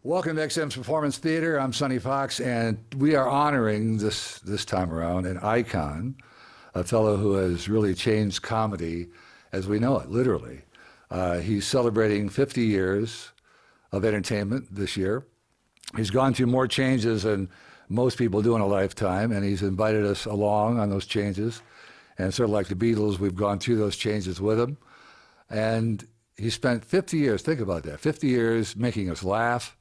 Welcome to XM's Performance Theater. I'm Sonny Fox, and we are honoring this time around an icon, a fellow who has really changed comedy as we know it, literally. He's celebrating 50 years of entertainment this year. He's gone through more changes than most people do in a lifetime, and he's invited us along on those changes. And sort of like the Beatles, we've gone through those changes with him. And he spent 50 years, think about that, 50 years making us laugh.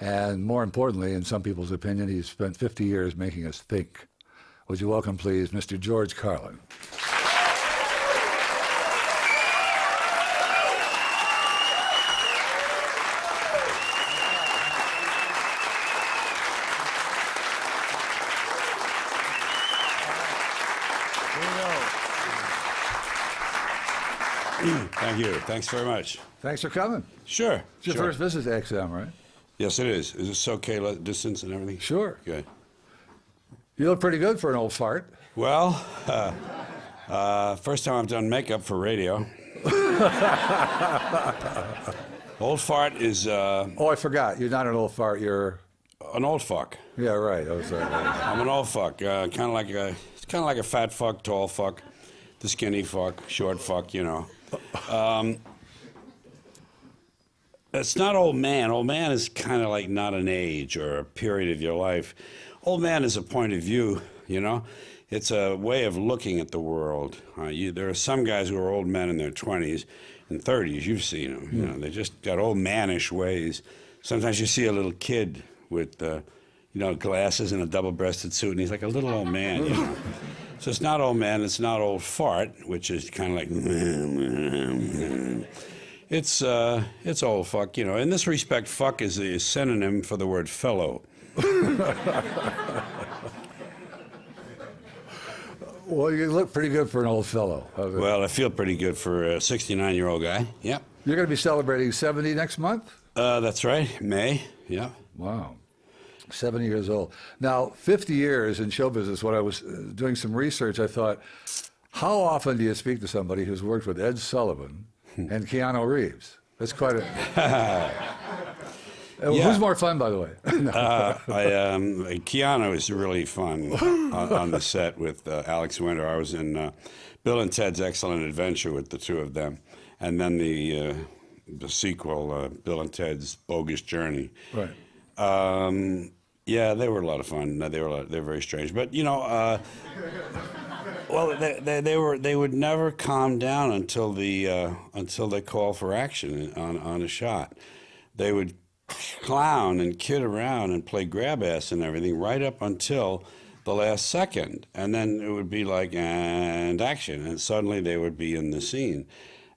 And more importantly, in some people's opinion, he's spent 50 years making us think. Would you welcome, please, Mr. George Carlin. Thank you. Thanks very much. Thanks for coming. Sure. It's your first visit to XM, right? Yes, it is. Is this okay, distance and everything? Sure. Good. You look pretty good for an old fart. Well, first time I've done makeup for radio. Old fart is... Oh, I forgot. You're not an old fart. You're... an old fuck. Yeah, right. I'm an old fuck. Kind of like a fat fuck, tall fuck, the skinny fuck, short fuck, you know. It's not old man. Old man is kind of like not an age or a period of your life. Old man is a point of view, you know. It's a way of looking at the world. There are some guys who are old men in their 20s and 30s. You've seen them. You know, they just got old manish ways. Sometimes you see a little kid with, glasses and a double-breasted suit, and he's like a little old man, you know. So it's not old man. It's not old fart, which is kind of like... It's old fuck, you know. In this respect, fuck is a synonym for the word fellow. Well, you look pretty good for an old fellow. Well, I feel pretty good for a 69-year-old guy. Yep. You're going to be celebrating 70 next month? That's right, May. Yeah. Wow. 70 years old. Now, 50 years in show business, when I was doing some research, I thought, how often do you speak to somebody who's worked with Ed Sullivan and Keanu Reeves? That's quite a... Yeah. Who's more fun, by the way? Keanu is really fun on the set with Alex Winter. I was in Bill and Ted's Excellent Adventure with the two of them, and then the sequel, Bill and Ted's Bogus Journey. Right. Yeah, they were a lot of fun. They were very strange, but you know. Well, they would never calm down until they call for action on a shot. They would clown and kid around and play grab ass and everything right up until the last second, and then it would be like and action, and suddenly they would be in the scene.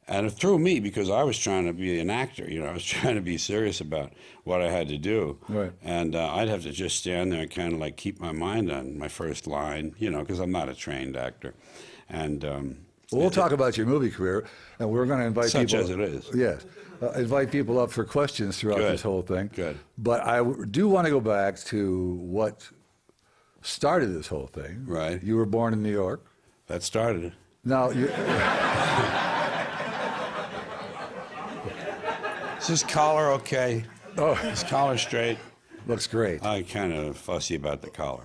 And it threw me because I was trying to be an actor, you know. I was trying to be serious about what I had to do. Right. And I'd have to just stand there and kind of like keep my mind on my first line, you know, because I'm not a trained actor. And we'll talk about your movie career, and we're going to invite people. Such as it is. Yes. Invite people up for questions throughout this whole thing. Good. But I do want to go back to what started this whole thing. Right. You were born in New York. That started it. Now, you... Is this collar okay? Oh, Is collar straight? looks great. I'm kind of fussy about the collar.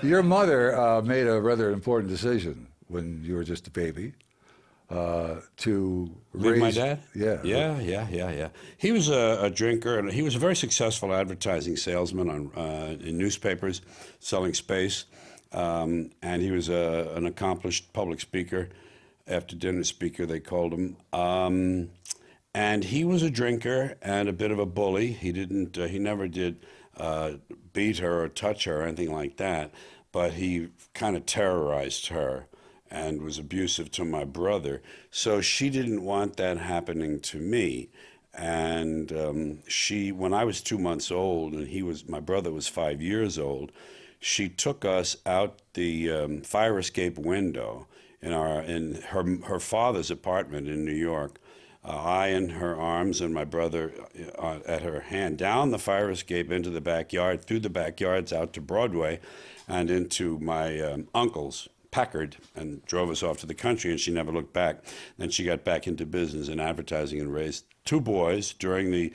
Your mother made a rather important decision when you were just a baby to Leave raise... my dad? Yeah. He was a drinker, and he was a very successful advertising salesman in newspapers, selling space. And he was an accomplished public speaker, after dinner speaker, they called him. And he was a drinker and a bit of a bully. He never did beat her or touch her or anything like that, but he kind of terrorized her and was abusive to my brother. So she didn't want that happening to me. And when I was 2 months old and my brother was 5 years old, she took us out the fire escape window in her father's apartment in New York. I in her arms and my brother at her hand, down the fire escape into the backyard, through the backyards out to Broadway, and into my uncle's Packard, and drove us off to the country, and she never looked back. Then she got back into business and advertising and raised two boys during the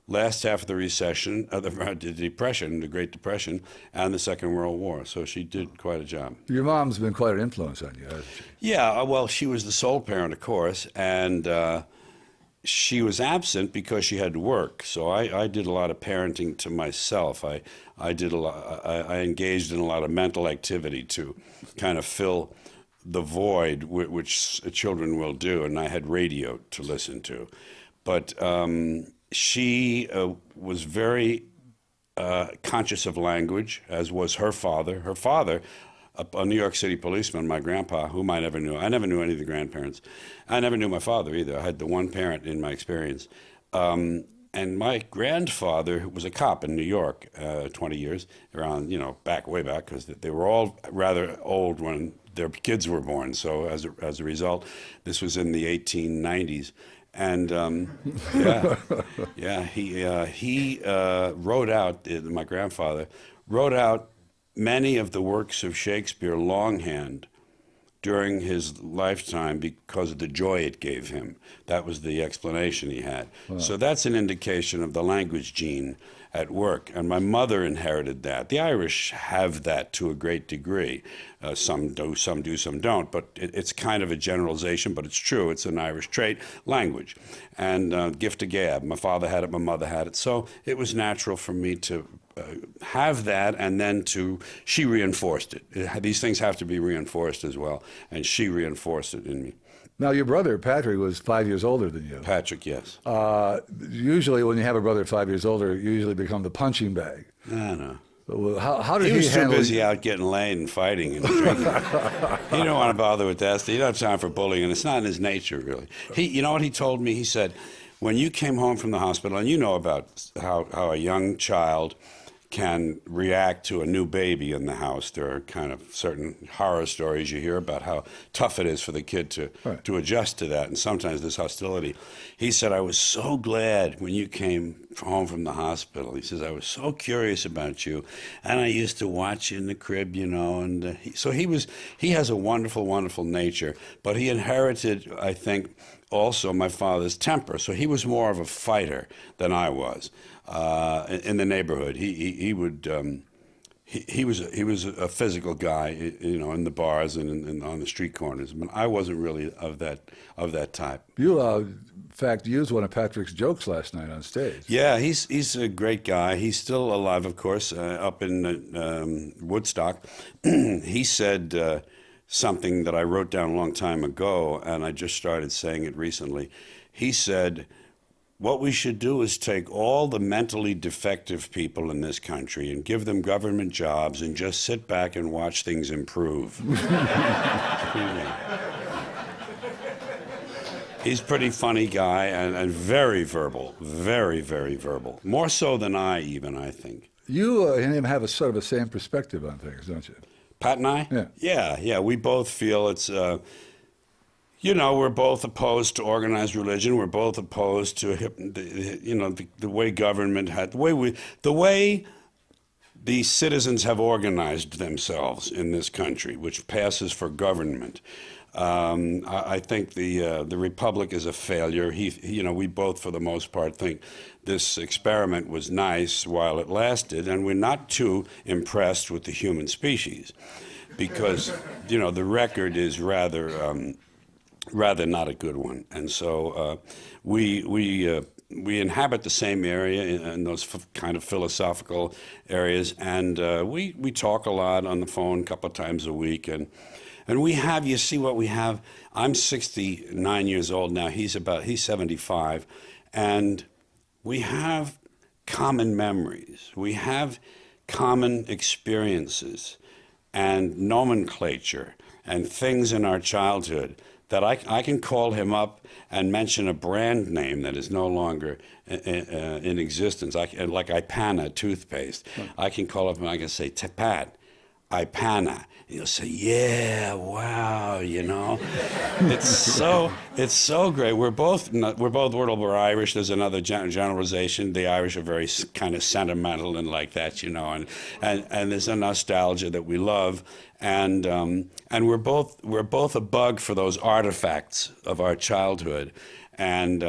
last half of the recession, the Depression, the Great Depression, and the Second World War. So she did quite a job. Your mom's been quite an influence on you, hasn't she? Yeah, well, she was the sole parent, of course, and she was absent because she had to work. So I did a lot of parenting to myself. I did a lot. I engaged in a lot of mental activity to kind of fill the void which children will do, and I had radio to listen to. But she was very conscious of language, as was her father. Her father, a New York City policeman, my grandpa, whom I never knew. I never knew any of the grandparents. I never knew my father either. I had the one parent in my experience. And my grandfather was a cop in New York, 20 years, around, way back, because they were all rather old when their kids were born. So as a result, this was in the 1890s. And he wrote out, my grandfather wrote out many of the works of Shakespeare longhand during his lifetime because of the joy it gave him. That was the explanation he had. Wow. So that's an indication of the language gene at work. And my mother inherited that. The Irish have that to a great degree. Some do, some don't. But it's kind of a generalization, but it's true. It's an Irish trait, language. And gift of gab. My father had it, my mother had it. So it was natural for me to have that, and then she reinforced it. These things have to be reinforced as well, and she reinforced it in me. Now, your brother, Patrick, was 5 years older than you. Patrick, yes. Usually when you have a brotder 5 years older, you usually become the punching bag. I know. How did he was handle... too busy out getting laid and fighting and drinking. He didn't want to bother with that. He didn't have time for bullying, and it's not in his nature, really. You know what he told me? He said, when you came home from the hospital, and you know about how a young child can react to a new baby in the house. There are kind of certain horror stories you hear about how tough it is for the kid to adjust to that, and sometimes this hostility. He said, I was so glad when you came home from the hospital. He says, I was so curious about you, and I used to watch you in the crib, and he has a wonderful, wonderful nature, but he inherited, I think, also my father's temper. So he was more of a fighter than I was. In the neighborhood, he was a physical guy, in the bars and on the street corners. But I wasn't really of that type. You, in fact, used one of Patrick's jokes last night on stage. Yeah, he's a great guy. He's still alive, of course, up in Woodstock. He said something that I wrote down a long time ago, and I just started saying it recently. He said, what we should do is take all the mentally defective people in this country and give them government jobs and just sit back and watch things improve. He's a pretty funny guy and very verbal, very, very verbal. More so than I think. You and him have a sort of a same perspective on things, don't you? Pat and I? Yeah. We both feel it's... we're both opposed to organized religion. We're both opposed to, the way government had, the way the citizens have organized themselves in this country, which passes for government. I think the republic is a failure. We both, for the most part, think this experiment was nice while it lasted, and we're not too impressed with the human species, because the record is rather not a good one. And so we inhabit the same area in those kind of philosophical areas, and we talk a lot on the phone a couple of times a week, and we have, you see what we have. I'm 69 years old now. He's 75, and we have common memories. We have common experiences and nomenclature and things in our childhood that I can call him up and mention a brand name that is no longer in existence. Like Ipana toothpaste. I can call up and I can say, Pat, Ipana. He'll say, yeah, wow, It's so great. We're both we're Irish. There's another generalization. The Irish are very kind of sentimental and like that, and there's a nostalgia that we love. And we're both a bug for those artifacts of our childhood, and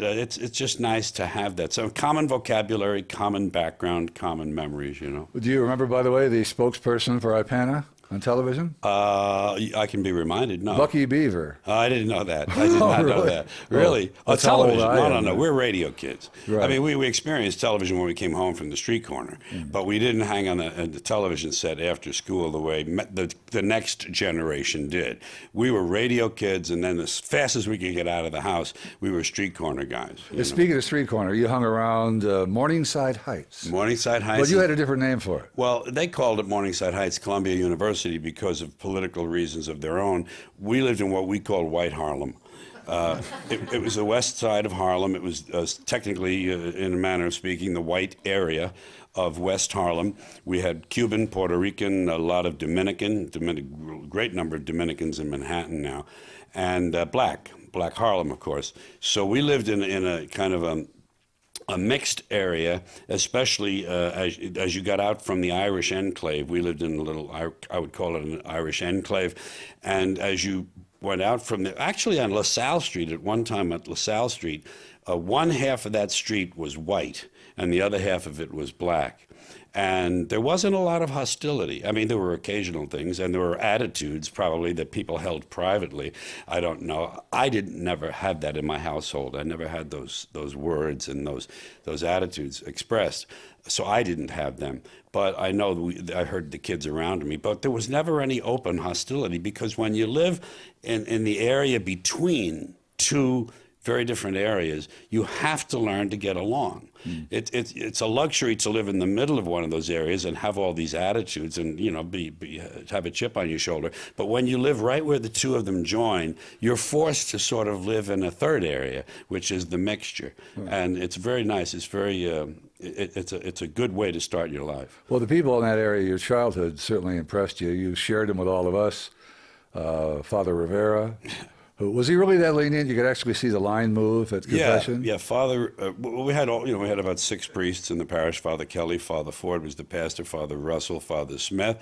it's just nice to have that. So common vocabulary, common background, common memories, you know. Do you remember, by the way, the spokesperson for Ipana on television? I can be reminded. No, Bucky Beaver. I didn't know that. I did not know really? that. Really? Oh, that's how old Television? I No, am. no. We're radio kids. Right. I mean, we experienced television when we came home from the street corner, but we didn't hang on the television set after school the way the next generation did. We were radio kids, and then as fast as we could get out of the house, we were street corner guys. You know? Speaking of street corner, you hung around Morningside Heights. Morningside Heights. But you had a different name for it. Well, they called it Morningside Heights Columbia University because of political reasons of their own. We lived in what we called White Harlem. It was the west side of Harlem. It was technically, in a manner of speaking, the white area of West Harlem. We had Cuban, Puerto Rican, a lot of Dominican, great number of Dominicans in Manhattan now, and Black Harlem, of course. So we lived in a kind of a mixed area, especially as you got out from the Irish enclave. We lived in a little, I would call it an Irish enclave. And as you went out from there, actually on LaSalle Street, at one time at LaSalle Street, one half of that street was white and the other half of it was black. And there wasn't a lot of hostility. I mean, there were occasional things, and there were attitudes probably that people held privately. I don't know. I didn't never have that in my household. I never had those words and those attitudes expressed. So I didn't have them. But I know I heard the kids around me. But there was never any open hostility, because when you live in the area between two very different areas, you have to learn to get along. It's a luxury to live in the middle of one of those areas and have all these attitudes and, you know, have a chip on your shoulder. But when you live right where the two of them join, you're forced to sort of live in a third area, which is the mixture. And it's very nice. It's very it's a good way to start your life. Well, the people in that area, your childhood certainly impressed you. You shared them with all of us. Father Rivera. Was he really that lenient? You could actually see the line move at confession? Yeah. Father, we had about 6 priests in the parish. Father Kelly, Father Ford was the pastor, Father Russell, Father Smith,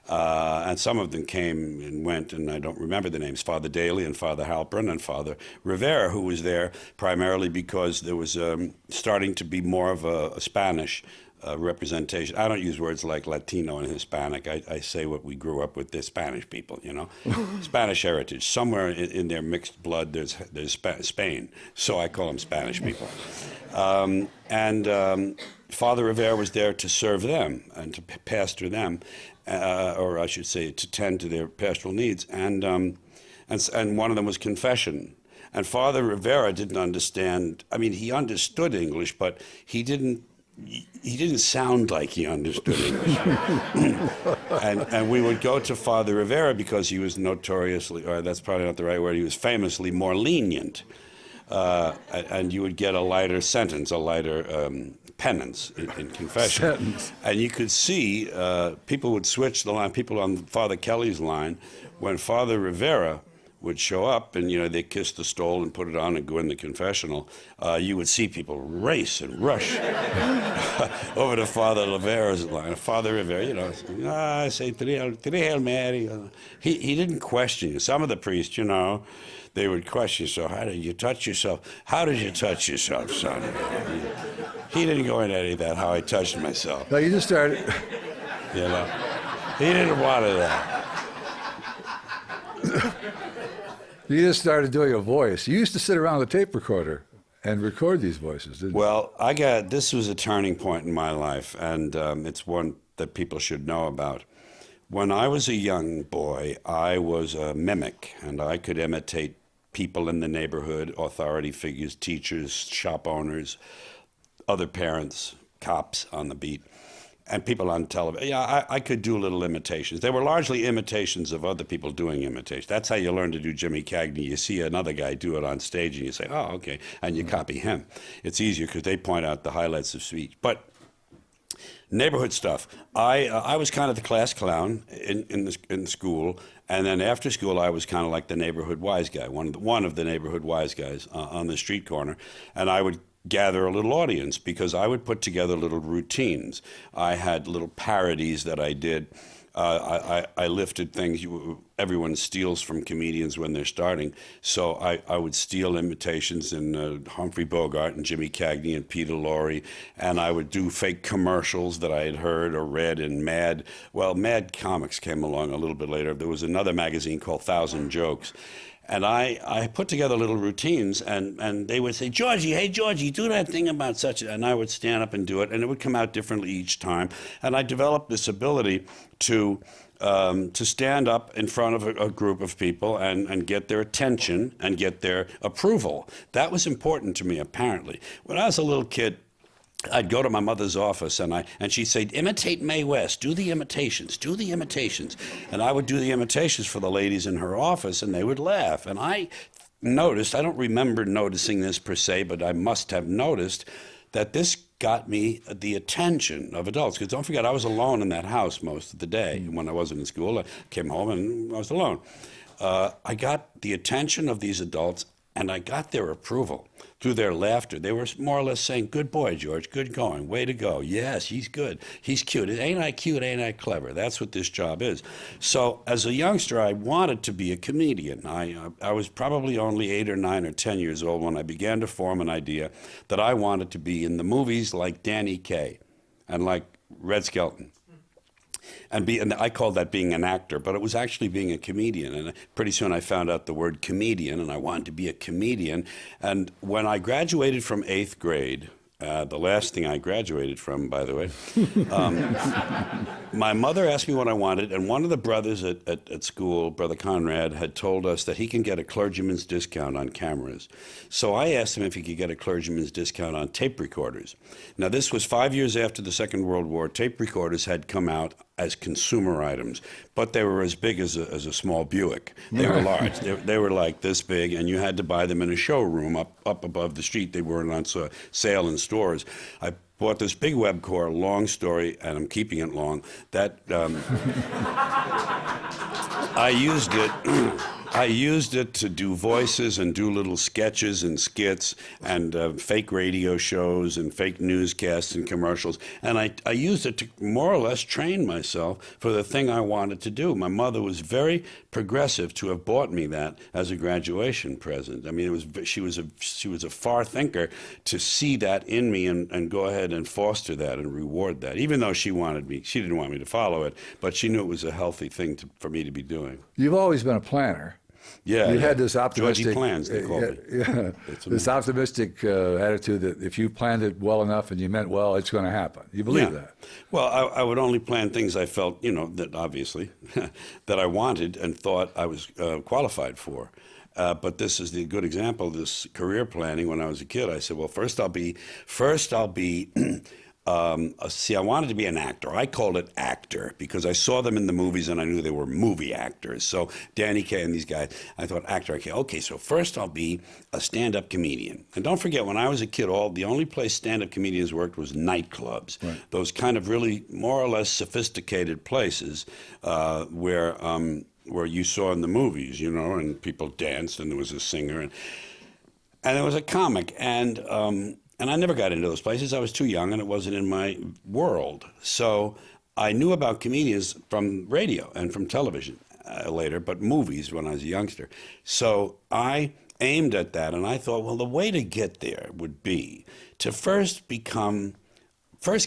and some of them came and went, and I don't remember the names. Father Daly and Father Halpern and Father Rivera, who was there primarily because there was starting to be more of a Spanish representation. I don't use words like Latino and Hispanic. I say what we grew up with. They're Spanish people, you know, Spanish heritage. Somewhere in their mixed blood, there's Spain. So I call them Spanish people. Father Rivera was there to serve them and to pastor them, or I should say, to tend to their pastoral needs. And one of them was confession. And Father Rivera didn't understand. I mean, he understood English, but he didn't sound like he understood English. and we would go to Father Rivera because he was notoriously, or that's probably not the right word, he was famously more lenient. And you would get a lighter sentence, a lighter penance in confession. Sentence. And you could see people would switch the line, people on Father Kelly's line, when Father Rivera would show up and, you know, they kiss the stole and put it on and go in the confessional, you would see people race and rush over to Father Rivera's line. Father Rivera, you know, I say, Hail Mary. He didn't question you. Some of the priests, you know, they would question, so how did you touch yourself? How did you touch yourself, son? He didn't go into any of that, how I touched myself. No, you just started. You know, he didn't want that. You just started doing a voice. You used to sit around with a tape recorder and record these voices, didn't you? Well, this was a turning point in my life, and it's one that people should know about. When I was a young boy, I was a mimic, and I could imitate people in the neighborhood, authority figures, teachers, shop owners, other parents, cops on the beat, and people on television. Yeah, I could do little imitations. They were largely imitations of other people doing imitations. That's how you learn to do Jimmy Cagney. You see another guy do it on stage, and you say, oh, okay, and you copy him. It's easier because they point out the highlights of speech. But neighborhood stuff. I was kind of the class clown in school, and then after school I was kind of like the neighborhood wise guy, one of the neighborhood wise guys on the street corner, and I would gather a little audience because I would put together little routines. I had little parodies that I did I lifted things. Everyone steals from comedians when they're starting. So I would steal imitations in Humphrey Bogart and Jimmy Cagney and Peter Lorre. And I would do fake commercials that I had heard or read in Mad. Well, Mad Comics came along a little bit later. There was another magazine called 1,000 Jokes. And I put together little routines, and they would say, Georgie, hey, Georgie, do that thing about such, and I would stand up and do it, and it would come out differently each time. And I developed this ability to stand up in front of a group of people and get their attention and get their approval. That was important to me, apparently. When I was a little kid, I'd go to my mother's office and she'd say, imitate Mae West, do the imitations. And I would do the imitations for the ladies in her office, and they would laugh. And I noticed, I don't remember noticing this per se, but I must have noticed that this got me the attention of adults. Because don't forget, I was alone in that house most of the day. When I wasn't in school, I came home and I was alone. I got the attention of these adults, and I got their approval through their laughter. They were more or less saying, good boy, George, good going, way to go. Yes, he's good, he's cute. Ain't I cute, ain't I clever? That's what this job is. So as a youngster, I wanted to be a comedian. I was probably only 8 or 9 or 10 years old when I began to form an idea that I wanted to be in the movies like Danny Kaye and like Red Skelton. And I called that being an actor, but it was actually being a comedian. And pretty soon I found out the word comedian, and I wanted to be a comedian. And when I graduated from 8th grade, the last thing I graduated from, by the way, my mother asked me what I wanted, and one of the brothers at school, Brother Conrad, had told us that he can get a clergyman's discount on cameras. So I asked him if he could get a clergyman's discount on tape recorders. Now, this was 5 years after the Second World War. Tape recorders had come out as consumer items, but they were as big as a small Buick. They were large. They were like this big, and you had to buy them in a showroom up above the street. They weren't on sale in stores. I bought this big Webcor, long story, and I'm keeping it long, that I used it. I used it to do voices and do little sketches and skits and fake radio shows and fake newscasts and commercials. And I used it to more or less train myself for the thing I wanted to do. My mother was very progressive to have bought me that as a graduation present. I mean, she was a far thinker to see that in me and go ahead and foster that and reward that. Even though she didn't want me to follow it, but she knew it was a healthy thing for me to be doing. You've always been a planner. Yeah, you had this optimistic, Georgie plans, they call me. Yeah, this optimistic attitude that if you planned it well enough and you meant well, it's going to happen. You believe that? Well, I would only plan things I felt, that obviously, that I wanted and thought I was qualified for. But this is the good example of this career planning. When I was a kid, I said, well, first I'll be I wanted to be an actor. I called it actor because I saw them in the movies and I knew they were movie actors. So Danny Kaye and these guys, I thought actor. Okay, so first I'll be a stand-up comedian. And don't forget, when I was a kid, the only place stand-up comedians worked was nightclubs. Right. Those kind of really more or less sophisticated places where you saw in the movies, and people danced and there was a singer and there was a comic and I never got into those places. I was too young, and it wasn't in my world. So I knew about comedians from radio and from television later, but movies when I was a youngster. So I aimed at that, and I thought, well, the way to get there would be to first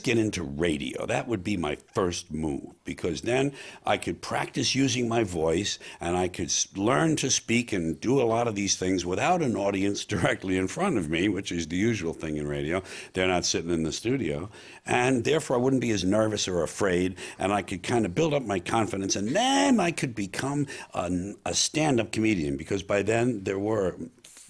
get into radio. That would be my first move, because then I could practice using my voice and I could learn to speak and do a lot of these things without an audience directly in front of me, which is the usual thing in radio. They're not sitting in the studio. And therefore I wouldn't be as nervous or afraid, and I could kind of build up my confidence, and then I could become a stand-up comedian, because by then there were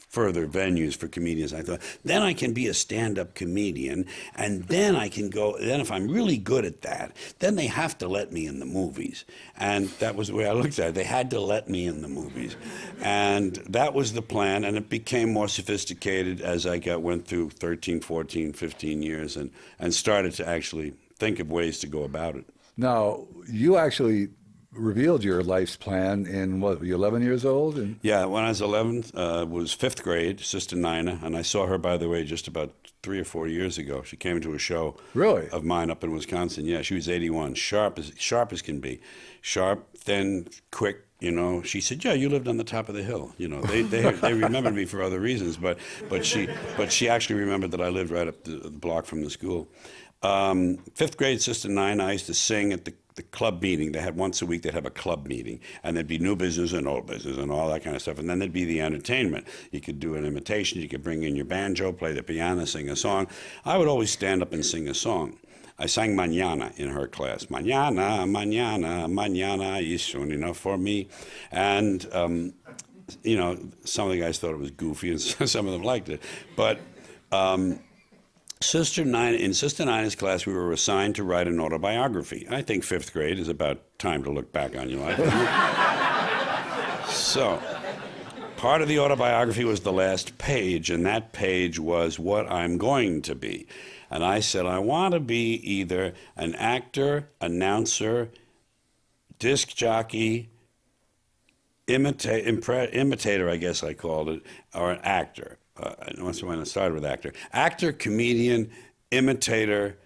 further venues for comedians. I thought, then I can be a stand-up comedian, and then I can go, then if I'm really good at that, then they have to let me in the movies. And that was the way I looked at it. They had to let me in the movies. And that was the plan, and it became more sophisticated as I went through 13, 14, 15 years and started to actually think of ways to go about it. Now, you actually revealed your life's plan in what, were you 11 years old? And Yeah, when I was 11, was fifth grade, Sister Nina, and I saw her, by the way, just about 3 or 4 years ago. She came to a show Really? of mine up in Wisconsin. Yeah, she was 81, sharp as can be, sharp, thin, quick. You know, she said, "Yeah, you lived on the top of the hill." You know, they remembered me for other reasons, but she actually remembered that I lived right up the block from the school. Fifth grade, Sister Nina, I used to sing at the club meeting. They had once a week, they'd have a club meeting, and there'd be new business and old business and all that kind of stuff. And then there'd be the entertainment. You could do an imitation, you could bring in your banjo, play the piano, sing a song. I would always stand up and sing a song. I sang Mañana in her class. Mañana, mañana, mañana is soon enough for me. And, you know, some of the guys thought it was goofy, and some of them liked it. But in Sister Nina's class, we were assigned to write an autobiography. I think fifth grade is about time to look back on your life. So, part of the autobiography was the last page, and that page was what I'm going to be. And I said, I want to be either an actor, announcer, disc jockey, imitator, I guess I called it, or an actor. Once when I started with actor. Actor, comedian, imitator,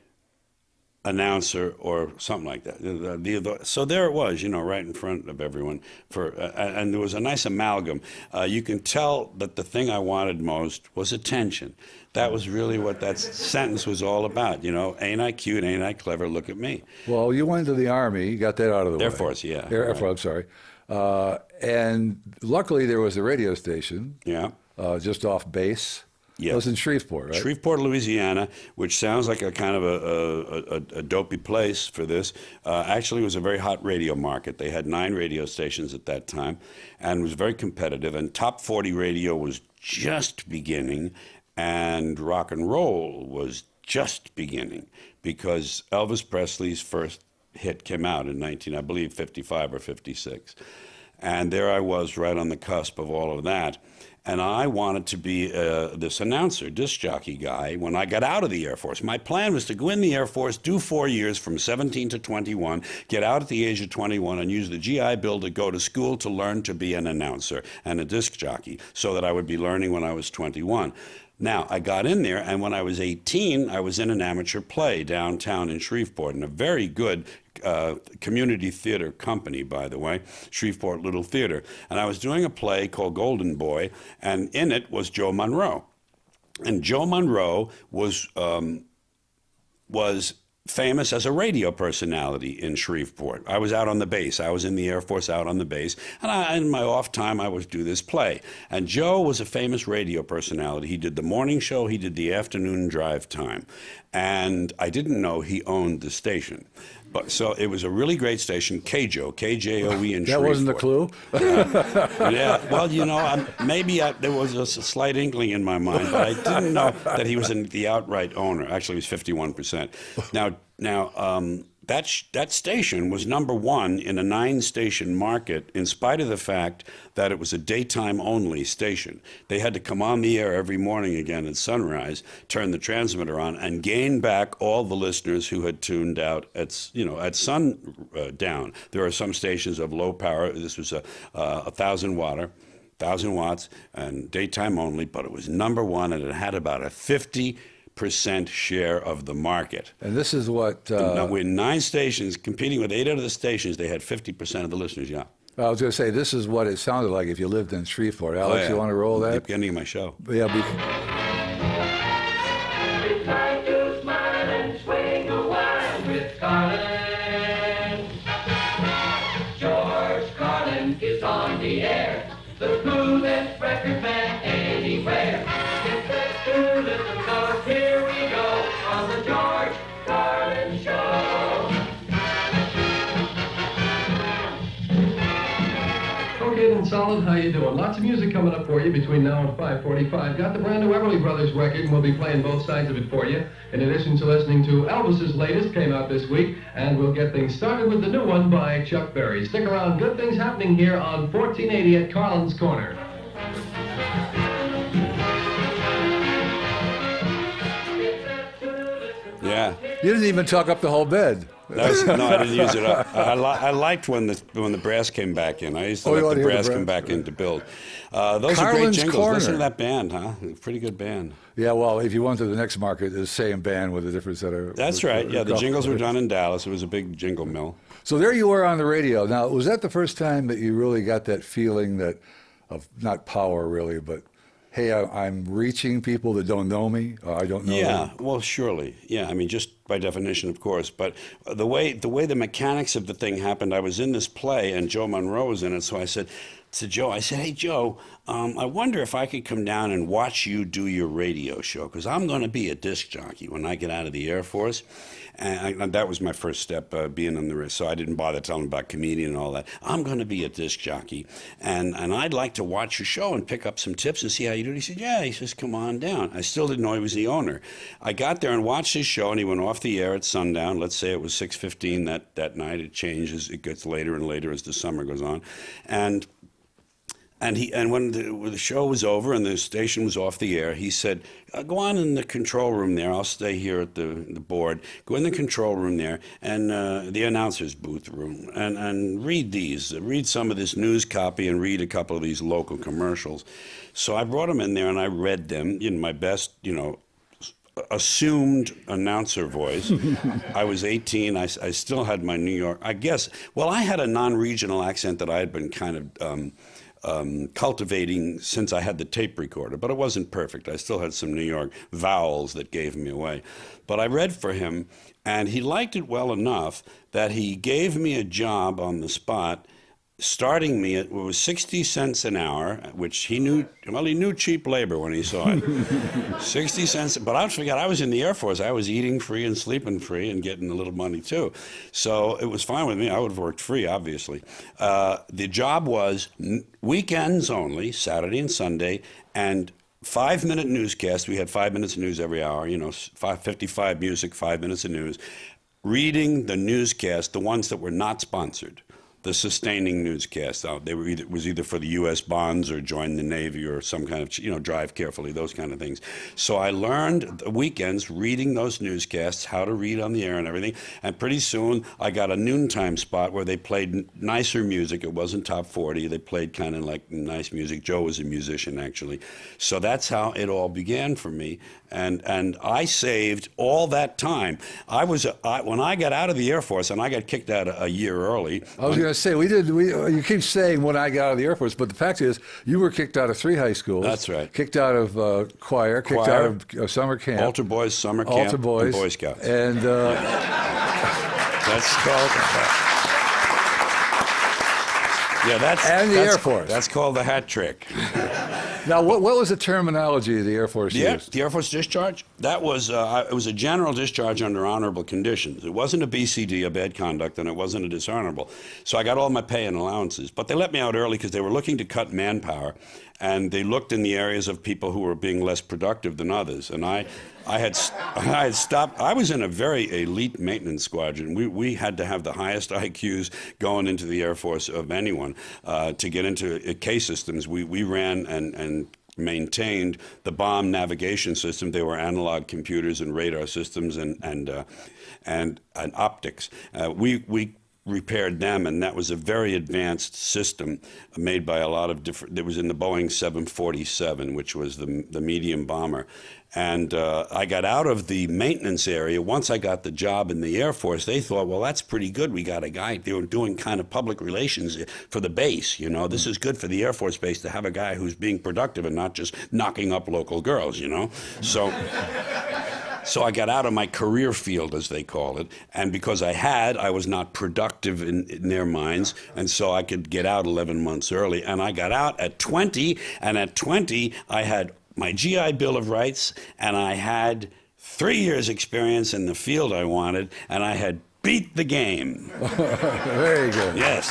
announcer, or something like that. So there it was, you know, right in front of everyone. And there was a nice amalgam. You can tell that the thing I wanted most was attention. That was really what that sentence was all about. You know, ain't I cute, ain't I clever, look at me. well, you went to the Army, you got that out of the way. Air Force, yeah. Air right. Force, I'm sorry. And luckily there was a radio station Yeah. just off base. Yeah. It was in Shreveport, right? Shreveport, Louisiana, which sounds like a kind of a dopey place for this, actually was a very hot radio market. They had 9 radio stations at that time and was very competitive. And top 40 radio was just beginning, and rock and roll was just beginning, because Elvis Presley's first hit came out in I believe, 55 or 56. And there I was right on the cusp of all of that. And I wanted to be this announcer, disc jockey guy when I got out of the Air Force. My plan was to go in the Air Force, do 4 years from 17 to 21, get out at the age of 21, and use the GI Bill to go to school to learn to be an announcer and a disc jockey, so that I would be learning when I was 21. Now, I got in there, and when I was 18, I was in an amateur play downtown in Shreveport, in a very good community theater company, by the way, Shreveport Little Theater. And I was doing a play called Golden Boy, and in it was Joe Monroe. And Joe Monroe was famous as a radio personality in Shreveport. I was out on the base. I was in the Air Force out on the base. And in my off time, I would do this play. And Joe was a famous radio personality. He did the morning show. He did the afternoon drive time. And I didn't know he owned the station. But so it was a really great station, KJOE, K-J-O-E in Shreveport. That wasn't the clue? Yeah, well, you know, there was a slight inkling in my mind, but I didn't know that he was the outright owner. Actually, he was 51%. Now, that station was number 1 in a 9-station market, in spite of the fact that it was a daytime-only station. They had to come on the air every morning again at sunrise, turn the transmitter on, and gain back all the listeners who had tuned out at sundown. There are some stations of low power. This was a 1,000 watts, and daytime only, but it was number 1, and it had about a 50% share of the market. And this is what... with 9 stations, competing with 8 out of the stations, they had 50% of the listeners, yeah. I was going to say, this is what it sounded like if you lived in Shreveport. Alex, you want to roll that? The beginning of my show. Yeah. It's time to smile and swing a while with Carlin. George Carlin is on the air, the smoothest record man anywhere. Get set to listen, 'cause here we go on the George Carlin Show. Okay, then, Solid, how you doing? Lots of music coming up for you between now and 5:45. Got the brand new Everly Brothers record, and we'll be playing both sides of it for you. In addition to listening to Elvis's latest, came out this week, and we'll get things started with the new one by Chuck Berry. Stick around, good things happening here on 1480 at Carlin's Corner. Yeah. You didn't even talk up the whole bed. No, I didn't use it up. I liked when the brass came back in. I used to Oh, you let wanna the hear the brass come brass? back in to build. Those are great Carlin's jingles. Corner. Listen to that band, huh? Pretty good band. Yeah, well, if you went to the next market, it's the same band with a different set of... That's right. Yeah, the jingles were done in Dallas. It was a big jingle mill. So there you were on the radio. Now, was that the first time that you really got that feeling that of not power really, but hey, I'm reaching people that don't know me, or I don't know Yeah, them? well, surely. Yeah, I mean, just by definition, of course. But the way the mechanics of the thing happened, I was in this play, and Joe Monroe was in it. So I said to Joe, hey, Joe, I wonder if I could come down and watch you do your radio show, because I'm going to be a disc jockey when I get out of the Air Force. And that was my first step, being on the wrist. So I didn't bother telling him about comedian and all that. I'm going to be a disc jockey, and I'd like to watch your show and pick up some tips and see how you do it. He said, yeah. He says, come on down. I still didn't know he was the owner. I got there and watched his show, and he went off the air at sundown. Let's say it was 6:15 that night. It changes. It gets later and later as the summer goes on. And when the show was over and the station was off the air, he said, go on in the control room there. I'll stay here at the board. Go in the control room there and the announcer's booth room and read these. Read some of this news copy and read a couple of these local commercials. So I brought him in there and I read them in my best, assumed announcer voice. I was 18. I still had my New York, I guess. Well, I had a non-regional accent that I had been kind of... cultivating since I had the tape recorder, but it wasn't perfect. I still had some New York vowels that gave me away. But I read for him, and he liked it well enough that he gave me a job on the spot, starting me at what was 60 cents an hour, which he knew cheap labor when he saw it. 60 cents, but I forgot I was in the Air Force. I was eating free and sleeping free and getting a little money too. So it was fine with me. I would have worked free, obviously. The job was weekends only, Saturday and Sunday, and 5-minute newscast. We had 5 minutes of news every hour, 55 music, 5 minutes of news. Reading the newscast, the ones that were not sponsored. The sustaining newscast. It was either for the U.S. bonds or join the Navy or some kind of, drive carefully, those kind of things. So I learned the weekends reading those newscasts, how to read on the air and everything. And pretty soon I got a noontime spot where they played nicer music. It wasn't top 40. They played kind of like nice music. Joe was a musician, actually. So that's how it all began for me. And I saved all that time. When I got out of the Air Force, and I got kicked out a year early. I was going to say, you keep saying when I got out of the Air Force, but the fact is, you were kicked out of 3 high schools. That's right. Kicked out of choir, kicked out of summer camp. Altar Boys, summer camp, Altar Boys, and Boy Scouts. And that's called... And the Air Force. That's called the hat trick. Now, what was the terminology the Air Force used? The Air Force discharge? That was, it was a general discharge under honorable conditions. It wasn't a BCD, a bad conduct, and it wasn't a dishonorable. So I got all my pay and allowances. But they let me out early because they were looking to cut manpower, and they looked in the areas of people who were being less productive than others. And I had stopped. I was in a very elite maintenance squadron. We had to have the highest IQs going into the Air Force of anyone to get into K systems. We ran and maintained the bomb navigation system. They were analog computers and radar systems and optics. We repaired them, and that was a very advanced system made by a lot of different. It was in the Boeing 747, which was the medium bomber. And I got out of the maintenance area. Once I got the job in the Air Force, they thought, well, that's pretty good. We got a guy. They were doing kind of public relations for the base. This is good for the Air Force Base to have a guy who's being productive and not just knocking up local girls, So I got out of my career field, as they call it, and because I was not productive in their minds, and so I could get out 11 months early. And I got out at 20, and at 20, I had my GI Bill of Rights, and I had 3 years' experience in the field I wanted, and I had beat the game. Very good. Yes.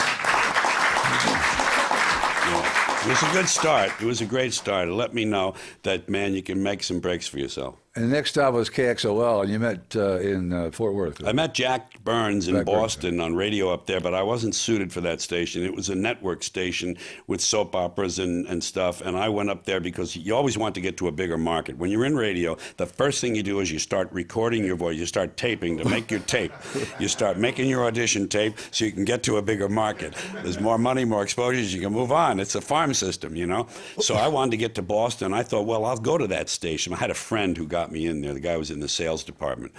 Yeah. It was a good start. It was a great start. It let me know that, man, you can make some breaks for yourself. And the next stop was KXOL, and you met in Fort Worth. I met Jack Burns in Jack Burns. Boston on radio up there, but I wasn't suited for that station. It was a network station with soap operas and stuff, and I went up there because you always want to get to a bigger market. When you're in radio, the first thing you do is you start recording your voice. You start taping to make your tape. You start making your audition tape so you can get to a bigger market. There's more money, more exposures, you can move on. It's a farm system, you know? So I wanted to get to Boston. I thought, well, I'll go to that station. I had a friend who got me in there. The guy was in the sales department.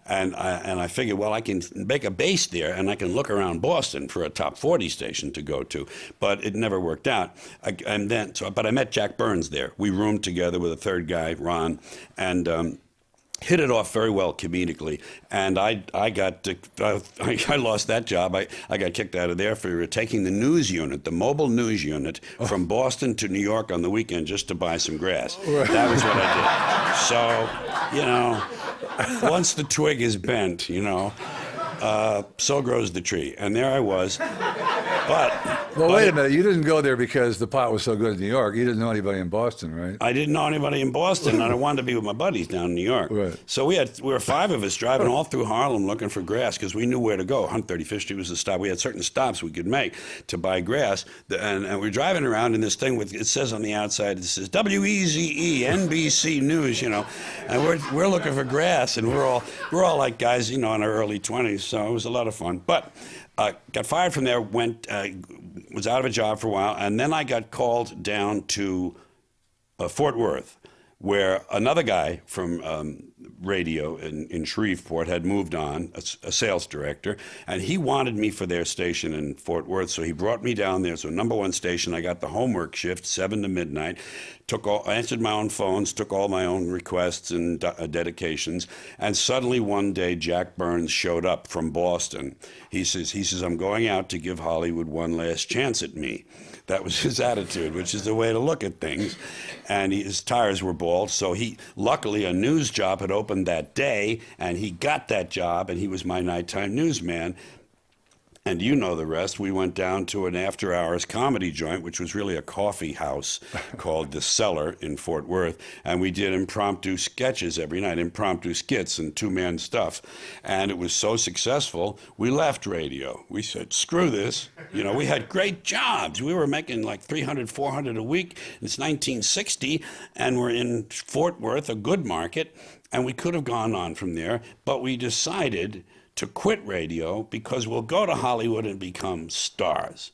And I figured, well, I can make a base there and I can look around Boston for a top 40 station to go to. But it never worked out. But I met Jack Burns there. We roomed together with a third guy, Ron, and hit it off very well comedically, and I lost that job. I got kicked out of there for taking the news unit, the mobile news unit, from Boston to New York on the weekend just to buy some grass. That was what I did. So, you know, once the twig is bent, you know, so grows the tree. And there I was. Well, wait a minute. You didn't go there because the pot was so good in New York. You didn't know anybody in Boston, right? I didn't know anybody in Boston, and I wanted to be with my buddies down in New York. Right. So we were 5 of us driving all through Harlem looking for grass because we knew where to go. 135th Street was the stop. We had certain stops we could make to buy grass, and we're driving around in this thing with, it says on the outside, it says WEZE, NBC News, you know, and we're looking for grass, and we're all like guys, you know, in our early 20s. So it was a lot of fun, but. Got fired from there, was out of a job for a while, and then I got called down to Fort Worth, where another guy from radio in Shreveport had moved on, a sales director, and he wanted me for their station in Fort Worth, so he brought me down there. So #1 station, I got the homework shift, 7 to midnight, answered my own phones, took all my own requests and dedications, and suddenly one day Jack Burns showed up from Boston. He says, I'm going out to give Hollywood one last chance at me. That was his attitude, which is the way to look at things. And his tires were bald, so luckily a news job had opened that day, and he got that job, and he was my nighttime newsman. And you know the rest. We went down to an after-hours comedy joint, which was really a coffee house called The Cellar in Fort Worth. And we did impromptu sketches every night, impromptu skits and two-man stuff. And it was so successful, we left radio. We said, screw this. You know, we had great jobs. We were making like $300, $400 a week. It's 1960, and we're in Fort Worth, a good market. And we could have gone on from there, but we decided to quit radio because we'll go to Hollywood and become stars.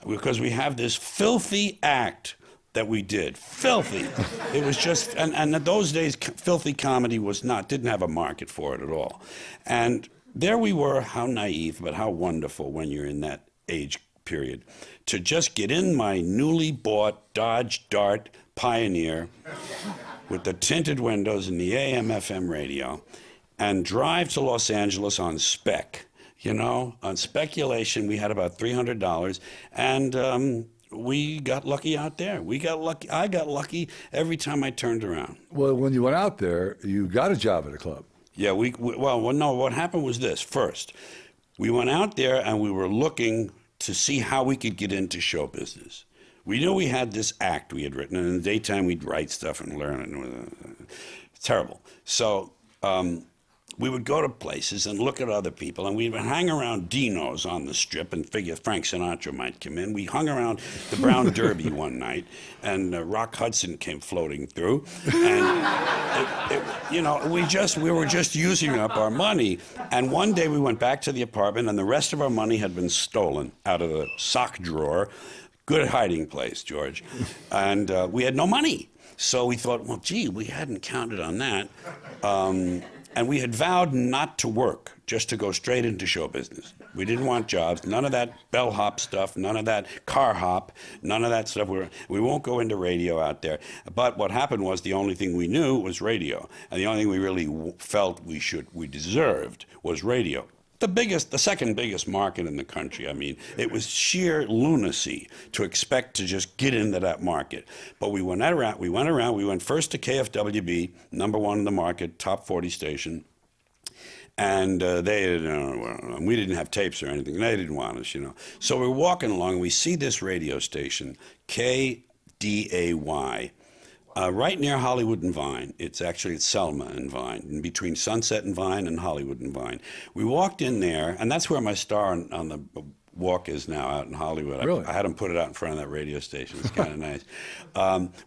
Because we have this filthy act that we did. Filthy. It was just, and in those days, filthy comedy didn't have a market for it at all. And there we were, how naive, but how wonderful when you're in that age period, to just get in my newly bought Dodge Dart Pioneer with the tinted windows and the AM/FM radio, and drive to Los Angeles on spec. You know, on speculation, we had about $300, and we got lucky out there. We got lucky. I got lucky every time I turned around. Well, when you went out there, you got a job at a club. Yeah, no, what happened was this. First, we went out there and we were looking to see how we could get into show business. We knew we had this act we had written, and in the daytime we'd write stuff and learn it. Terrible. So we would go to places and look at other people, and we would hang around Dino's on the Strip and figure Frank Sinatra might come in. We hung around the Brown Derby one night, and Rock Hudson came floating through, and we were just using up our money. And one day we went back to the apartment, and the rest of our money had been stolen out of the sock drawer. Good hiding place, George. And we had no money. So we thought, well, gee, we hadn't counted on that. And we had vowed not to work, just to go straight into show business. We didn't want jobs, none of that bellhop stuff, none of that car hop, none of that stuff. We won't go into radio out there. But what happened was the only thing we knew was radio. And the only thing we really felt we deserved was radio. The second biggest market in the country. I mean, it was sheer lunacy to expect to just get into that market. But we went around. We went first to KFWB, #1 in the market, top 40 station. And we didn't have tapes or anything. They didn't want us, you know. So we're walking along, and we see this radio station, KDAY. Right near Hollywood and Vine. It's Selma and Vine, in between Sunset and Vine and Hollywood and Vine. We walked in there, and that's where my star on the walk is now, out in Hollywood. Really? I had them put it out in front of that radio station. It's kind of nice.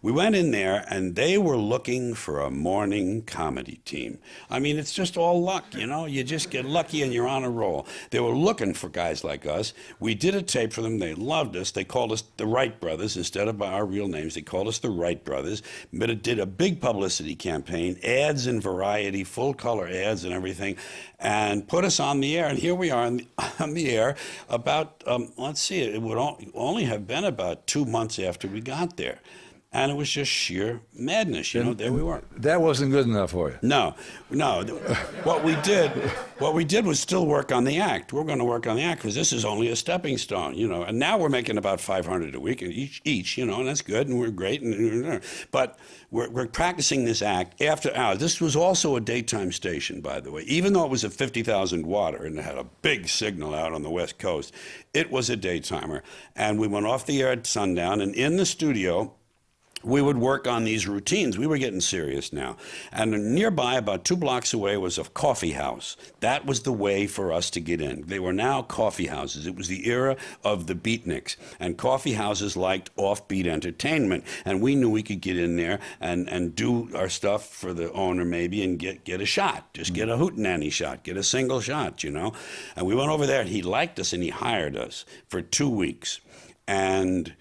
We went in there, and they were looking for a morning comedy team. I mean, it's just all luck, you know? You just get lucky and you're on a roll. They were looking for guys like us. We did a tape for them. They loved us. They called us the Wright Brothers instead of by our real names. They called us the Wright Brothers. But it did a big publicity campaign, ads in Variety, full-color ads and everything, and put us on the air. And here we are on the air about, let's see, it would only have been about 2 months after we got there. And it was just sheer madness, you know. There we were. That wasn't good enough for you. No. What we did was still work on the act. We're going to work on the act because this is only a stepping stone, you know. And now we're making about 500 a week each, you know, and that's good, and we're great. But we're practicing this act after hours. This was also a daytime station, by the way. Even though it was a 50,000 watter and it had a big signal out on the West Coast, it was a daytimer. And we went off the air at sundown, and in the studio, we would work on these routines. We were getting serious now. And nearby, about 2 blocks away, was a coffee house. That was the way for us to get in. They were now coffee houses. It was the era of the beatniks. And coffee houses liked offbeat entertainment. And we knew we could get in there and do our stuff for the owner maybe and get a shot. Just get a hootenanny shot. Get a single shot, you know. And we went over there, and he liked us, and he hired us for 2 weeks. And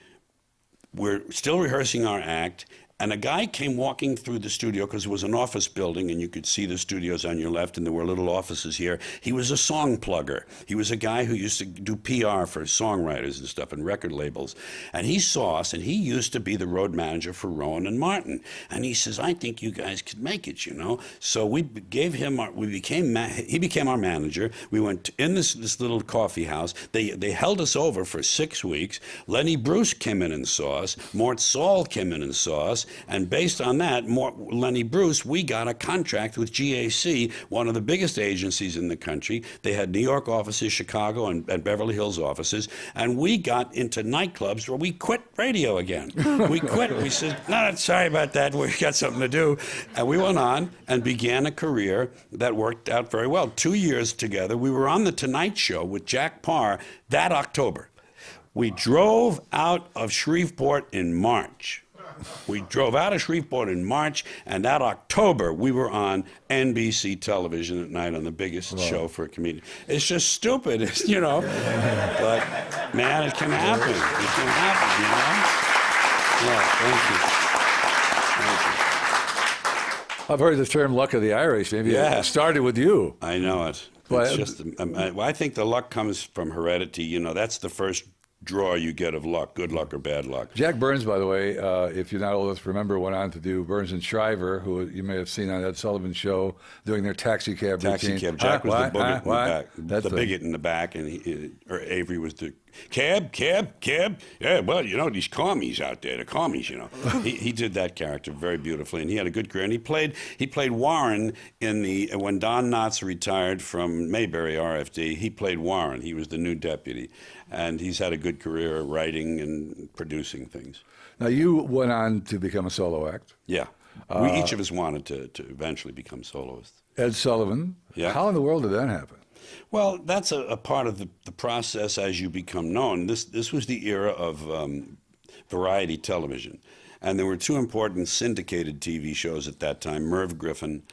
we're still rehearsing our act, and a guy came walking through the studio because it was an office building, and you could see the studios on your left, and there were little offices here. He was a song plugger. He was a guy who used to do PR for songwriters and stuff and record labels. And he saw us, and he used to be the road manager for Rowan and Martin. And he says, "I think you guys could make it, you know." So we gave him he became our manager. We went in this little coffee house. They held us over for 6 weeks. Lenny Bruce came in and saw us. Mort Saul came in and saw us. And based on that, Lenny Bruce, we got a contract with GAC, one of the biggest agencies in the country. They had New York offices, Chicago, and Beverly Hills offices. And we got into nightclubs where we quit radio again. We quit. We said, "No, sorry about that. We got something to do." And we went on and began a career that worked out very well. 2 years together. We were on The Tonight Show with Jack Parr that October. We drove out of Shreveport in March. We drove out of Shreveport in March, and that October, we were on NBC television at night on the biggest show for a comedian. It's just stupid, you know. But, man, it can happen. It can happen, you know? Yeah, thank you. I've heard the term luck of the Irish. Maybe it started with you. I know it. It's just, I think the luck comes from heredity. You know, that's the first draw you get of luck, good luck or bad luck. Jack Burns, by the way, if you're not old enough to remember, went on to do Burns and Shriver, who you may have seen on Ed Sullivan Show doing their taxi cab routine. Jack was the bigot in the back. The bigot in the back, and Avery was the cab. Yeah, well, you know, these commies out there, the commies, you know. he did that character very beautifully, and he had a good career. And he played Warren when Don Knotts retired from Mayberry RFD. He played Warren. He was the new deputy, and he's had a good career writing and producing things. Now, you went on to become a solo act. Yeah. Each of us wanted to eventually become soloists. Ed Sullivan. Yeah. How in the world did that happen? Well, that's a part of the process as you become known. This was the era of variety television. And there were 2 important syndicated TV shows at that time. Merv Griffin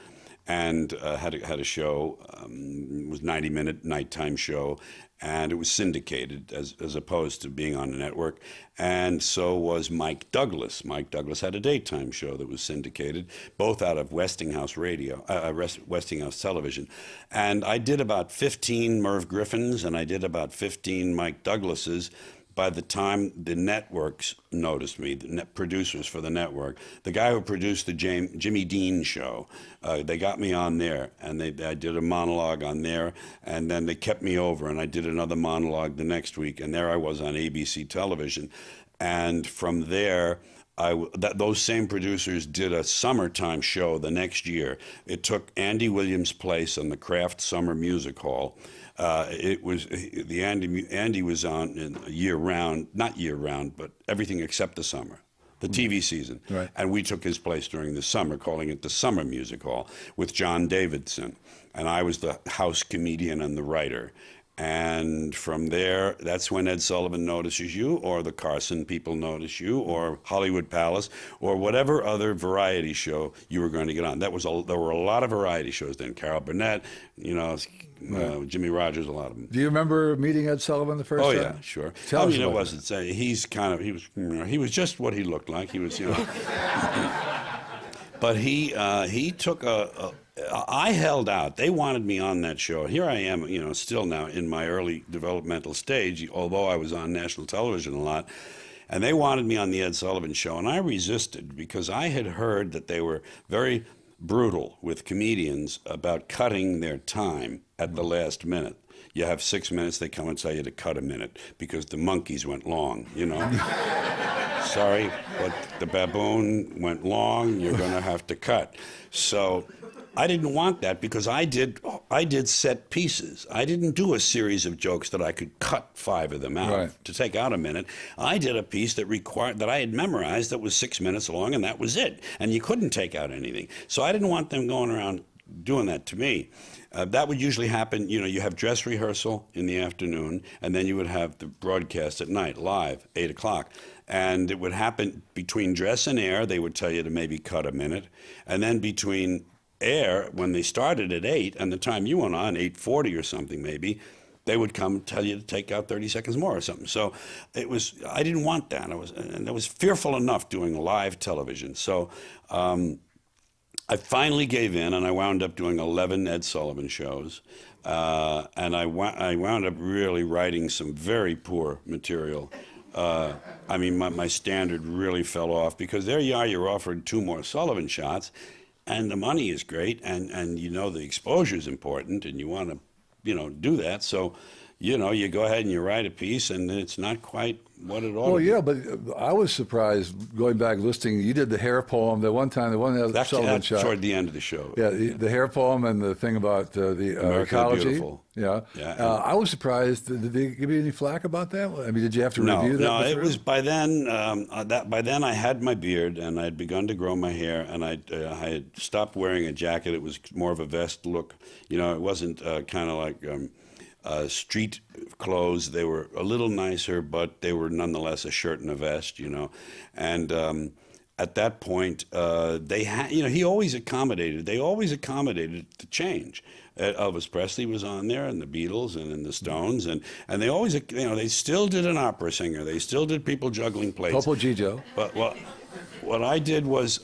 and had a show, it was a 90-minute nighttime show, and it was syndicated as opposed to being on a network. And so was Mike Douglas. Mike Douglas had a daytime show that was syndicated, both out of Westinghouse Westinghouse Television. And I did about 15 Merv Griffins, and I did about 15 Mike Douglases. By the time the networks noticed me, the producers for the network, the guy who produced the Jimmy Dean show, they got me on there, and I did a monologue on there, and then they kept me over, and I did another monologue the next week, and there I was on ABC television. And from there, those same producers did a summertime show the next year. It took Andy Williams' place on the Kraft Summer Music Hall. It was Andy was on in year round, not year round, but everything except the summer. the TV season. Right. And we took his place during the summer, calling it the Summer Music Hall, with John Davidson. And I was the house comedian and the writer. And from there, that's when Ed Sullivan notices you, or the Carson people notice you, or Hollywood Palace, or whatever other variety show you were going to get on. There were a lot of variety shows then. Carol Burnett, Jimmy Rogers, a lot of them. Do you remember meeting Ed Sullivan the first time? Oh yeah, sure. Tell us it about wasn't. He was just what he looked like. He was, but he took I held out. They wanted me on that show. Here I am, still now in my early developmental stage, although I was on national television a lot. And they wanted me on the Ed Sullivan Show, and I resisted because I had heard that they were very brutal with comedians about cutting their time at the last minute. You have 6 minutes, they come and tell you to cut a minute because the monkeys went long, Sorry, but the baboon went long, you're going to have to cut. So I didn't want that because I did set pieces. I didn't do a series of jokes that I could cut 5 of them out to take out a minute. I did a piece that I had memorized that was 6 minutes long, and that was it. And you couldn't take out anything. So I didn't want them going around doing that to me. That would usually happen, you have dress rehearsal in the afternoon, and then you would have the broadcast at night, live, 8 o'clock. And it would happen between dress and air, they would tell you to maybe cut a minute. And then between air, when they started at 8, and the time you went on, 8:40 or something maybe, they would come and tell you to take out 30 seconds more or something. So I didn't want that. I was fearful enough doing live television. So I finally gave in, and I wound up doing 11 Ed Sullivan shows. And I wound up really writing some very poor material. My standard really fell off because there you are, you're offered 2 more Sullivan shots, and the money is great, and the exposure is important, and you want to, do that. So, you go ahead and you write a piece, and it's not quite what it ought to be. Yeah, but I was surprised going back listening. You did the hair poem, the one That's Sullivan shot. toward the end of the show. Yeah, the hair poem and the thing about the America the ecology. Beautiful. Yeah. I was surprised. Did they give you any flack about that? I mean, did you have to review that? No, material? it was by then. By then, I had my beard and I had begun to grow my hair, and I had stopped wearing a jacket. It was more of a vest look. It wasn't kind of like street clothes. They were a little nicer, but they were nonetheless a shirt and a vest. And at that point, they had. He always accommodated. They always accommodated the change. Elvis Presley was on there, and the Beatles, and the Stones, and they always, they still did an opera singer. They still did people juggling plates. Topo Gigio. But what I did was,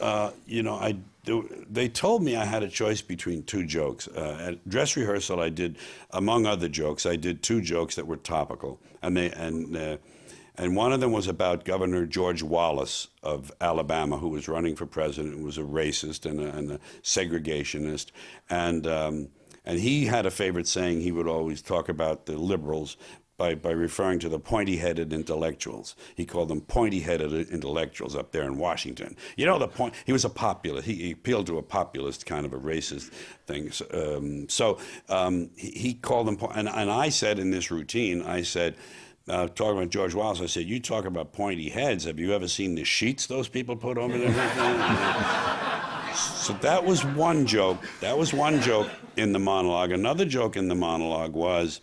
they told me I had a choice between 2 jokes. At dress rehearsal, I did, among other jokes, I did 2 jokes that were topical, and one of them was about Governor George Wallace of Alabama, who was running for president, who was a racist and a segregationist, and he had a favorite saying. He would always talk about the liberals by referring to the pointy-headed intellectuals. He called them pointy-headed intellectuals up there in Washington. He was a populist. He appealed to a populist kind of a racist thing. He called them, and I said in this routine, talking about George Wallace, I said, you talk about pointy heads. Have you ever seen the sheets those people put over their So that was one joke. That was one joke in the monologue. Another joke in the monologue was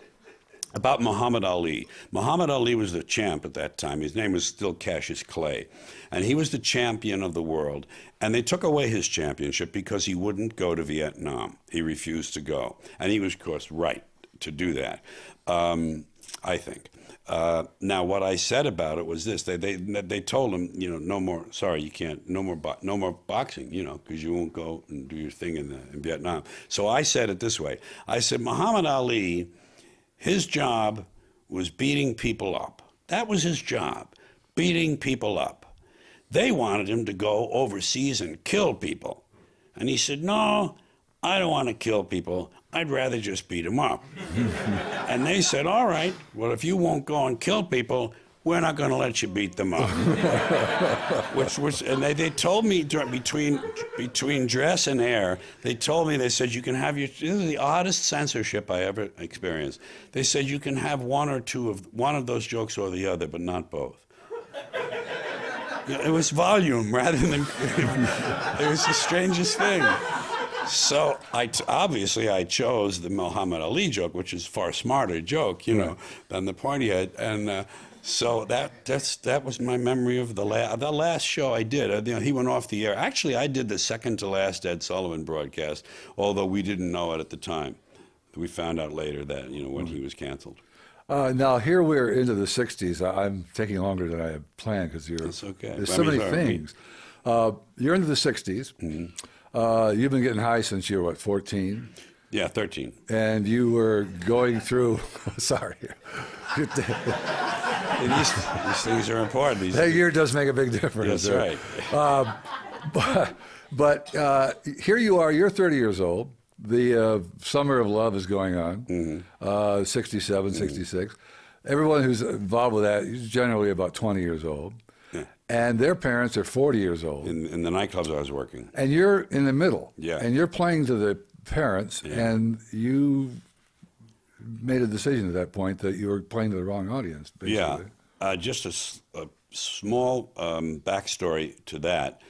about Muhammad Ali. Muhammad Ali was the champ at that time. His name was still Cassius Clay. And he was the champion of the world. And they took away his championship because he wouldn't go to Vietnam. He refused to go. And he was, of course, right to do that, I think. Now, what I said about it was this: they told him, no more. Sorry, you can't. No more boxing. Because you won't go and do your thing in Vietnam. So I said it this way: I said, Muhammad Ali, his job was beating people up. That was his job, beating people up. They wanted him to go overseas and kill people, and he said, no, I don't want to kill people. I'd rather just beat them up. And they said, all right, well, if you won't go and kill people, we're not going to let you beat them up. And they told me between dress and air, they said you can have this is the oddest censorship I ever experienced. They said you can have one of those jokes or the other, but not both. It was volume rather than. It was the strangest thing. So obviously I chose the Muhammad Ali joke, which is a far smarter joke, than the pointy head, and so that was my memory of the last show I did. He went off the air. Actually, I did the second to last Ed Sullivan broadcast, although we didn't know it at the time. We found out later that when he was canceled. Now here we're into the '60s. I'm taking longer than I had planned because That's okay. there's so many things. You're into the '60s. Mm-hmm. You've been getting high since you were, what, 14? Yeah, 13. And you were going through, sorry. These things are important. That year does make a big difference. That's right. But here you are, you're 30 years old. The Summer of Love is going on, 67, 66. Everyone who's involved with that is generally about 20 years old. Yeah. And their parents are 40 years old. In the nightclubs I was working. And you're in the middle. Yeah. And you're playing to the parents, and you made a decision at that point that you were playing to the wrong audience, basically. Yeah. Just a small backstory to that.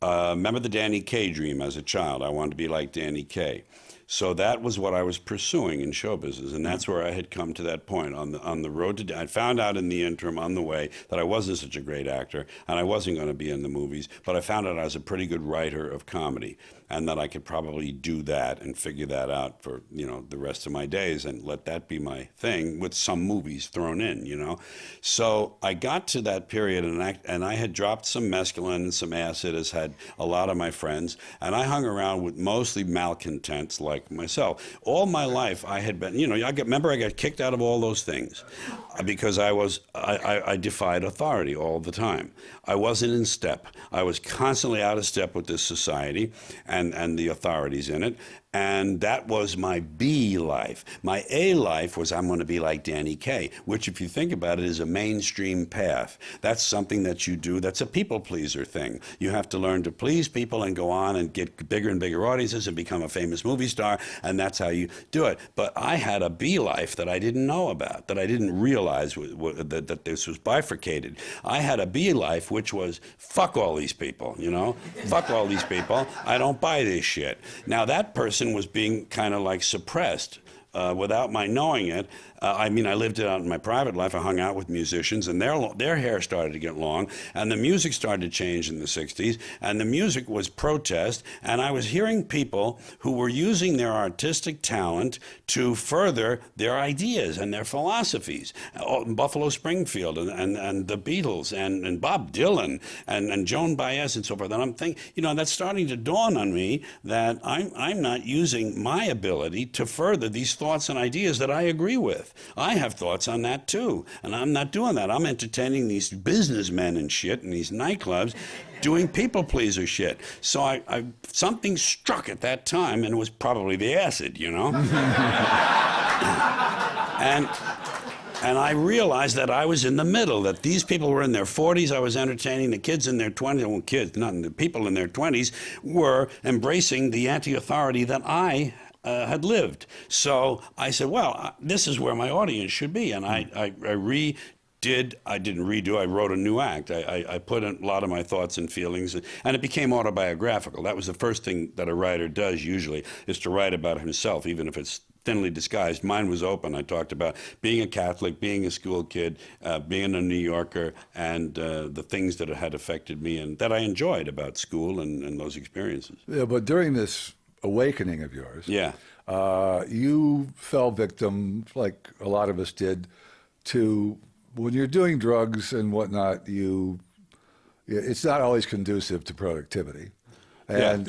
Remember the Danny Kaye dream as a child? I wanted to be like Danny Kaye. So that was what I was pursuing in show business, and that's where I had come to that point on the road to. I found out in the interim on the way that I wasn't such a great actor, and I wasn't going to be in the movies. But I found out I was a pretty good writer of comedy, and that I could probably do that and figure that out for the rest of my days, and let that be my thing with some movies thrown in. So I got to that period, and I had dropped some mescaline and some acid, as had a lot of my friends, and I hung around with mostly malcontents like myself. All my life I had been, I got kicked out of all those things because I defied authority all the time. I wasn't in step. I was constantly out of step with this society and the authorities in it. And that was my B life. My A life was I'm going to be like Danny Kaye, which, if you think about it, is a mainstream path. That's something that you do. That's a people pleaser thing. You have to learn to please people and go on and get bigger and bigger audiences and become a famous movie star, and that's how you do it. But I had a B life that I didn't know about, that I didn't realize that this was bifurcated. I had a B life, which was fuck all these people, fuck all these people. I don't buy this shit. Now that person was being kind of like suppressed without my knowing it. I lived it out in my private life. I hung out with musicians, and their hair started to get long, and the music started to change in the 60s, and the music was protest, and I was hearing people who were using their artistic talent to further their ideas and their philosophies. Buffalo Springfield and the Beatles and Bob Dylan and Joan Baez and so forth. And I'm thinking, that's starting to dawn on me that I'm not using my ability to further these thoughts and ideas that I agree with. I have thoughts on that too, and I'm not doing that. I'm entertaining these businessmen and shit in these nightclubs doing people pleaser shit. So I something struck at that time, and it was probably the acid, And I realized that I was in the middle, that these people were in their 40s, I was entertaining the kids in their 20s, well, kids, not the people in their 20s, were embracing the anti-authority that I had lived. So I said, well, this is where my audience should be. And I didn't redo, I wrote a new act. I put in a lot of my thoughts and feelings, and it became autobiographical. That was the first thing that a writer does usually, is to write about himself, even if it's thinly disguised. Mine was open. I talked about being a Catholic, being a school kid, being a New Yorker, and the things that had affected me and that I enjoyed about school and those experiences. Yeah, but during this awakening of yours, you fell victim, like a lot of us did, to when you're doing drugs and whatnot, it's not always conducive to productivity. And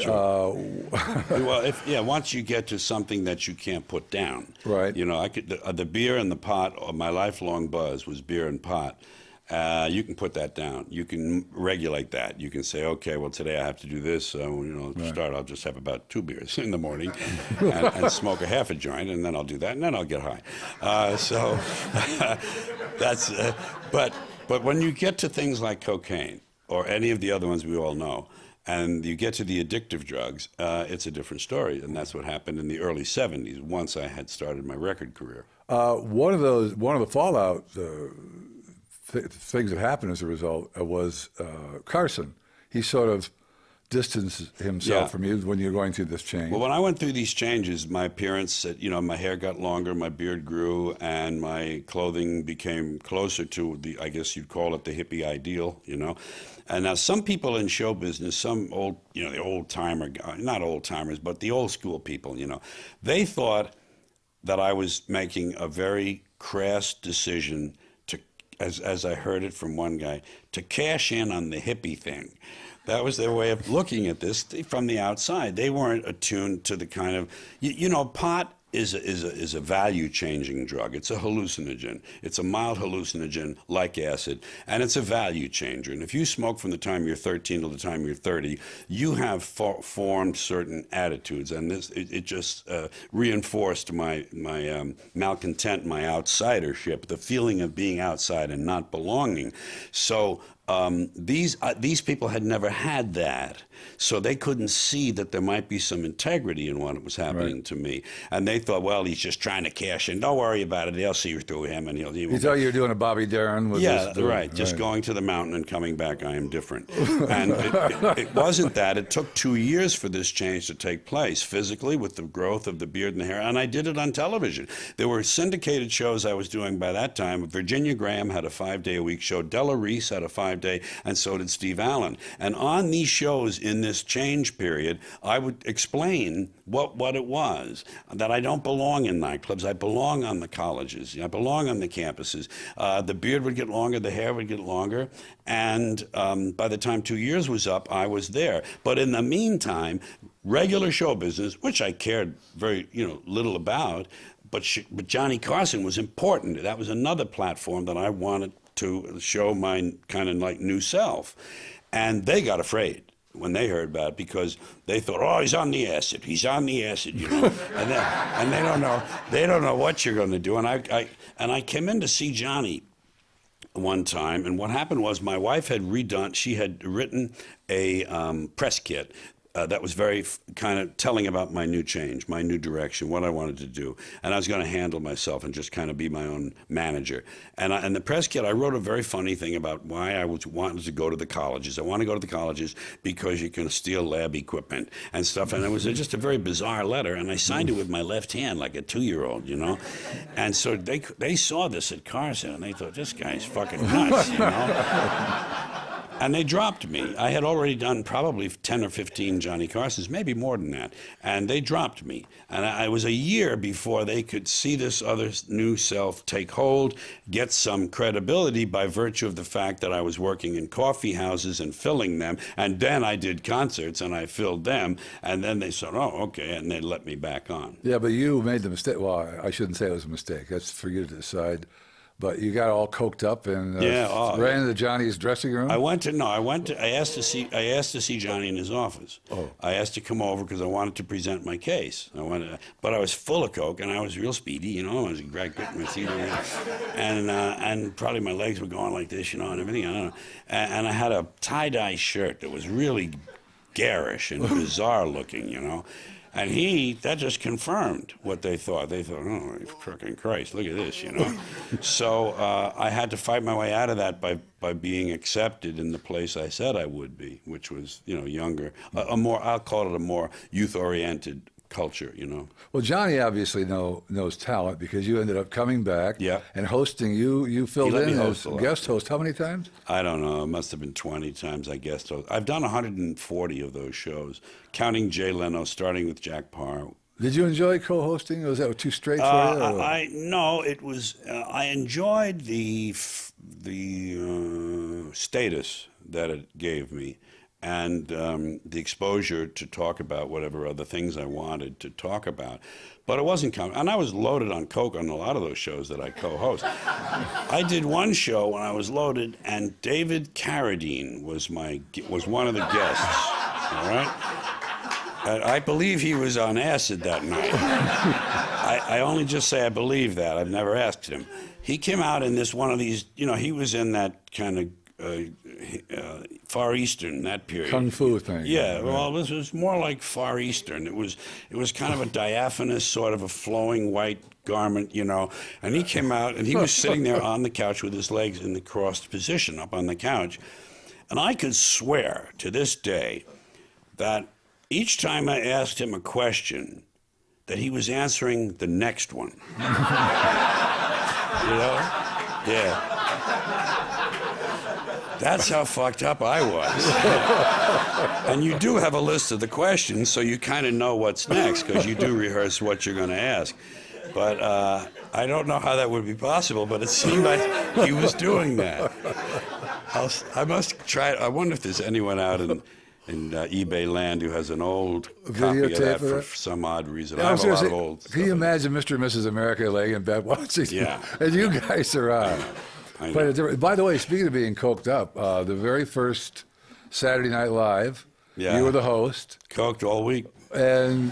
once you get to something that you can't put down, right? The beer and the pot. My lifelong buzz was beer and pot. You can put that down. You can regulate that. You can say, okay, well, today I have to do this. I'll just have about 2 beers in the morning and smoke a half a joint, and then I'll do that, and then I'll get high. That's. But when you get to things like cocaine or any of the other ones we all know, and you get to the addictive drugs, it's a different story, and that's what happened in the early 70s. Once I had started my record career. One of the fallout things that happened as a result was Carson. He sort of distanced himself Yeah. from you when you're going through this change. Well, when I went through these changes, my appearance, my hair got longer, my beard grew, and my clothing became closer to I guess you'd call it the hippie ideal, And now some people in show business, some old, the old timer, not old timers, but the old school people, they thought that I was making a very crass decision to, as I heard it from one guy, to cash in on the hippie thing. That was their way of looking at this from the outside. They weren't attuned to the kind of, pot is a value-changing drug. It's a hallucinogen. It's a mild hallucinogen like acid, and it's a value changer. And if you smoke from the time you're 13 till the time you're 30, you have formed certain attitudes, and it just reinforced my malcontent, my outsidership, the feeling of being outside and not belonging. So these people had never had that, so they couldn't see that there might be some integrity in what was happening to me. And they thought, well, he's just trying to cash in. Don't worry about it. They'll see through him, and he'll. You thought you were doing a Bobby Darin with Yeah, this, right. Just going to the mountain and coming back, I am different. And it wasn't that. It took 2 years for this change to take place, physically, with the growth of the beard and the hair. And I did it on television. There were syndicated shows I was doing by that time. Virginia Graham had a 5-day-a-week show. Della Reese had a 5-day, and so did Steve Allen. And on these shows in this change period, I would explain what it was, that I don't belong in nightclubs. I belong on the colleges. I belong on the campuses. The beard would get longer, the hair would get longer, and by the time 2 years was up, I was there. But in the meantime, regular show business, which I cared very little about, but Johnny Carson was important. That was another platform that I wanted to show my kind of like new self. And they got afraid when they heard about it, because they thought, oh, he's on the acid, and they don't know what you're going to do. And I came in to see Johnny one time, and what happened was my wife had written a press kit that was very kind of telling about my new change, my new direction, what I wanted to do. And I was going to handle myself and just kind of be my own manager. And the press kit, I wrote a very funny thing about why I wanted to go to the colleges. I want to go to the colleges because you can steal lab equipment and stuff. And it was just a very bizarre letter. And I signed it with my left hand like a 2-year-old, And so they saw this at Carson, and they thought, this guy's fucking nuts, And they dropped me. I had already done probably 10 or 15 Johnny Carsons, maybe more than that. And they dropped me. And I was a year before they could see this other new self take hold, get some credibility by virtue of the fact that I was working in coffee houses and filling them. And then I did concerts and I filled them. And then they said, oh, okay. And they let me back on. Yeah, but you made the mistake. Well, I shouldn't say it was a mistake. That's for you to decide. But you got all coked up and ran into Johnny's dressing room. I asked to see Johnny in his office. Oh. I asked to come over because I wanted to present my case. But I was full of coke and I was real speedy, I was getting my teeth and probably my legs were going like this, and everything. I don't know. And I had a tie-dye shirt that was really garish and bizarre looking, And that just confirmed what they thought. They thought, oh, fucking Christ, look at this, So I had to fight my way out of that by being accepted in the place I said I would be, which was, younger, I'll call it a more youth-oriented culture, Well, Johnny obviously knows talent, because you ended up coming back and hosting. You filled let me in host as a lot. guest host. How many times? I don't know. It must have been 20 times I guest host. I've done 140 of those shows, counting Jay Leno, starting with Jack Parr. Did you enjoy co-hosting? Was that too straight for you? No, it was. I enjoyed the status that it gave me, and the exposure to talk about whatever other things I wanted to talk about. But it wasn't coming. And I was loaded on coke on a lot of those shows that I co-host. I did one show when I was loaded, and David Carradine was one of the guests. All right? I believe he was on acid that night. I only just say I believe that. I've never asked him. He came out in one of these, he was in that kind of Far Eastern, that period. Kung Fu thing. Yeah, right. well, this was more like Far Eastern. It was kind of a diaphanous, sort of a flowing white garment, you know. And he came out, and he was sitting there on the couch with his legs in the crossed position up on the couch. And I could swear to this day that each time I asked him a question, that he was answering the next one. You know? Yeah. That's how fucked up I was. And you do have a list of the questions, so you kind of know what's next, because you do rehearse what you're going to ask. But I don't know how that would be possible, but it seemed like he was doing that. I must try. I wonder if there's anyone out in eBay land who has an old copy of that for some odd reason. I have a lot of old stuff. Can you imagine Mr. and Mrs. America laying in bed watching? Yeah. And you guys are on. I know. By the way, speaking of being coked up, the very first Saturday Night Live, Yeah. you were the host. Coked all week. And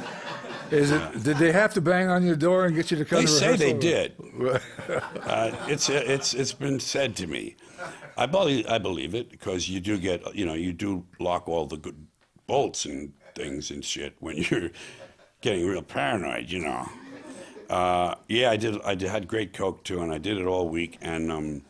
did they have to bang on your door and get you to come They to say they rehearsal? did. It's been said to me. I believe it, because you do get, you do lock all the good bolts and things and shit when you're getting real paranoid, you know. Yeah, I did. I had great coke too, and I did it all week, and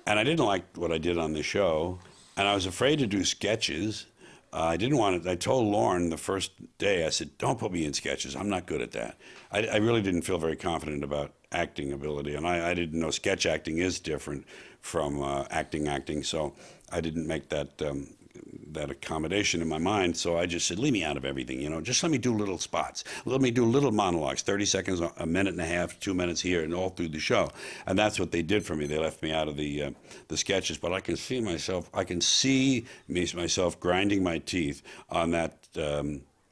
I didn't like what I did on the show, and I was afraid to do sketches. I didn't want it. I told Lauren the first day, I said, "Don't put me in sketches. I'm not good at that." I really didn't feel very confident about acting ability, and I didn't know sketch acting is different from acting. So I didn't make that that accommodation in my mind. So I just said, leave me out of everything, Just let me do little spots. Let me do little monologues, 30 seconds, a minute and a half, 2 minutes here, and all through the show. And that's what they did for me. They left me out of the sketches. But I can see myself grinding my teeth on that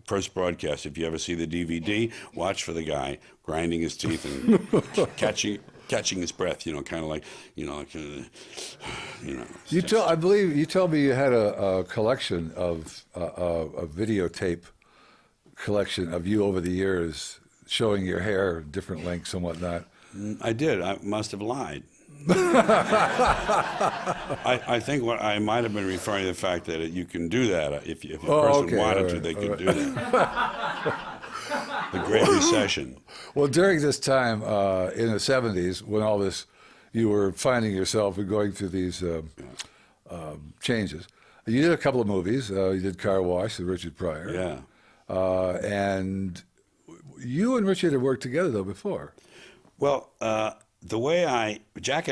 first broadcast. If you ever see the DVD, watch for the guy grinding his teeth and catching his breath, kind of like, I believe you told me you had a collection of a videotape collection of you over the years, showing your hair, different lengths and whatnot. I did. I must have lied. I think what I might have been referring to the fact that you can do that if a person wanted to, they could do that. The Great Recession. Well, during this time in the 70s, when all this, you were finding yourself and going through these changes. You did a couple of movies. You did Car Wash with Richard Pryor. Yeah. And you and Richard had worked together, though, before. Well, the way Jack